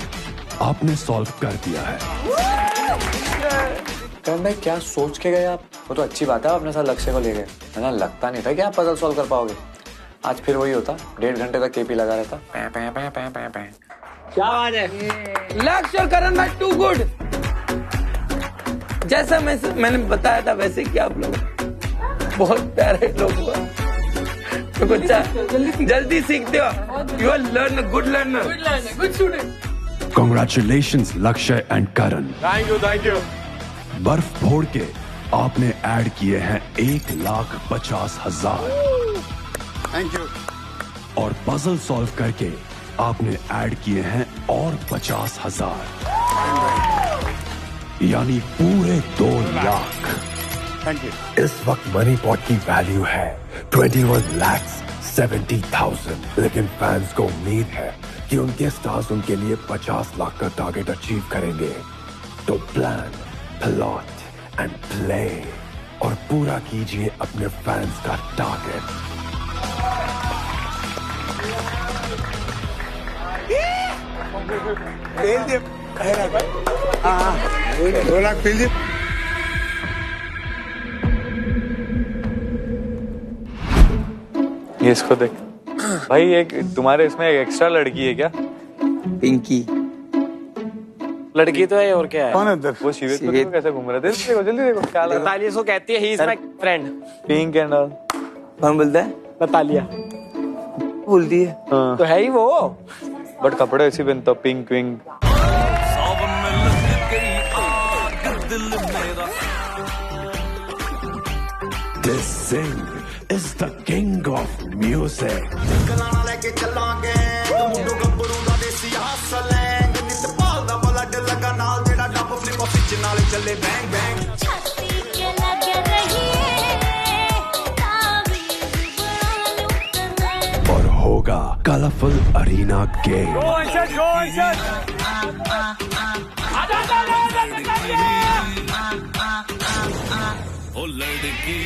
आपने सॉल्व कर दिया है। करण भाई क्या सोच के गए आप? वो तो अच्छी बात है, अपने साथ लक्ष्य को ले गए, वरना लगता नहीं था कि आप पजल सॉल्व कर पाओगे। आज फिर वही होता, 1.5 घंटे तक केपी लगा रहता। क्या बात है, लक्ष्य और करण भाई टू गुड। जैसा मैंने बताया था वैसे कि आप लोग बहुत प्यारे लोग हो, तो कुछ जल्दी सीखते हो। You are learner, good learner, good student. Congratulations Lakshya and Karan. Thank you. बर्फ फोड़ के आपने ऐड किए हैं 1,50,000। Thank you. और पजल सॉल्व करके आपने ऐड किए हैं और 50,000, यानी पूरे 2 लाख। Thank you. इस वक्त मनी पॉट की वैल्यू है 21,70,000, लेकिन फैंस को उम्मीद है कि उनके स्टार्स उनके लिए 50 लाख का टारगेट अचीव करेंगे। तो प्लान, प्लॉट एंड प्ले और पूरा कीजिए अपने फैंस का टारगेट। हाँ 2 लाख फेल दे। ये इसको देख भाई, एक तुम्हारे इसमें एक एक्स्ट्रा लड़की है क्या? पिंकी लड़की तो है और क्या है? कौन है उधर? वो शिवेत को देखो कैसे घूम रहे थे। देखो जल्दी देखो क्या लगा। नतालिया इसको कहती है he is my friend. Pink and all. कौन बोलता है? नतालिया बोलती है। तो है ही वो, बट कपड़े ऐसे पहनता pink wing. This Singh is the king of music. और होगा कलरफुल अरीना गेम। ओ लड़की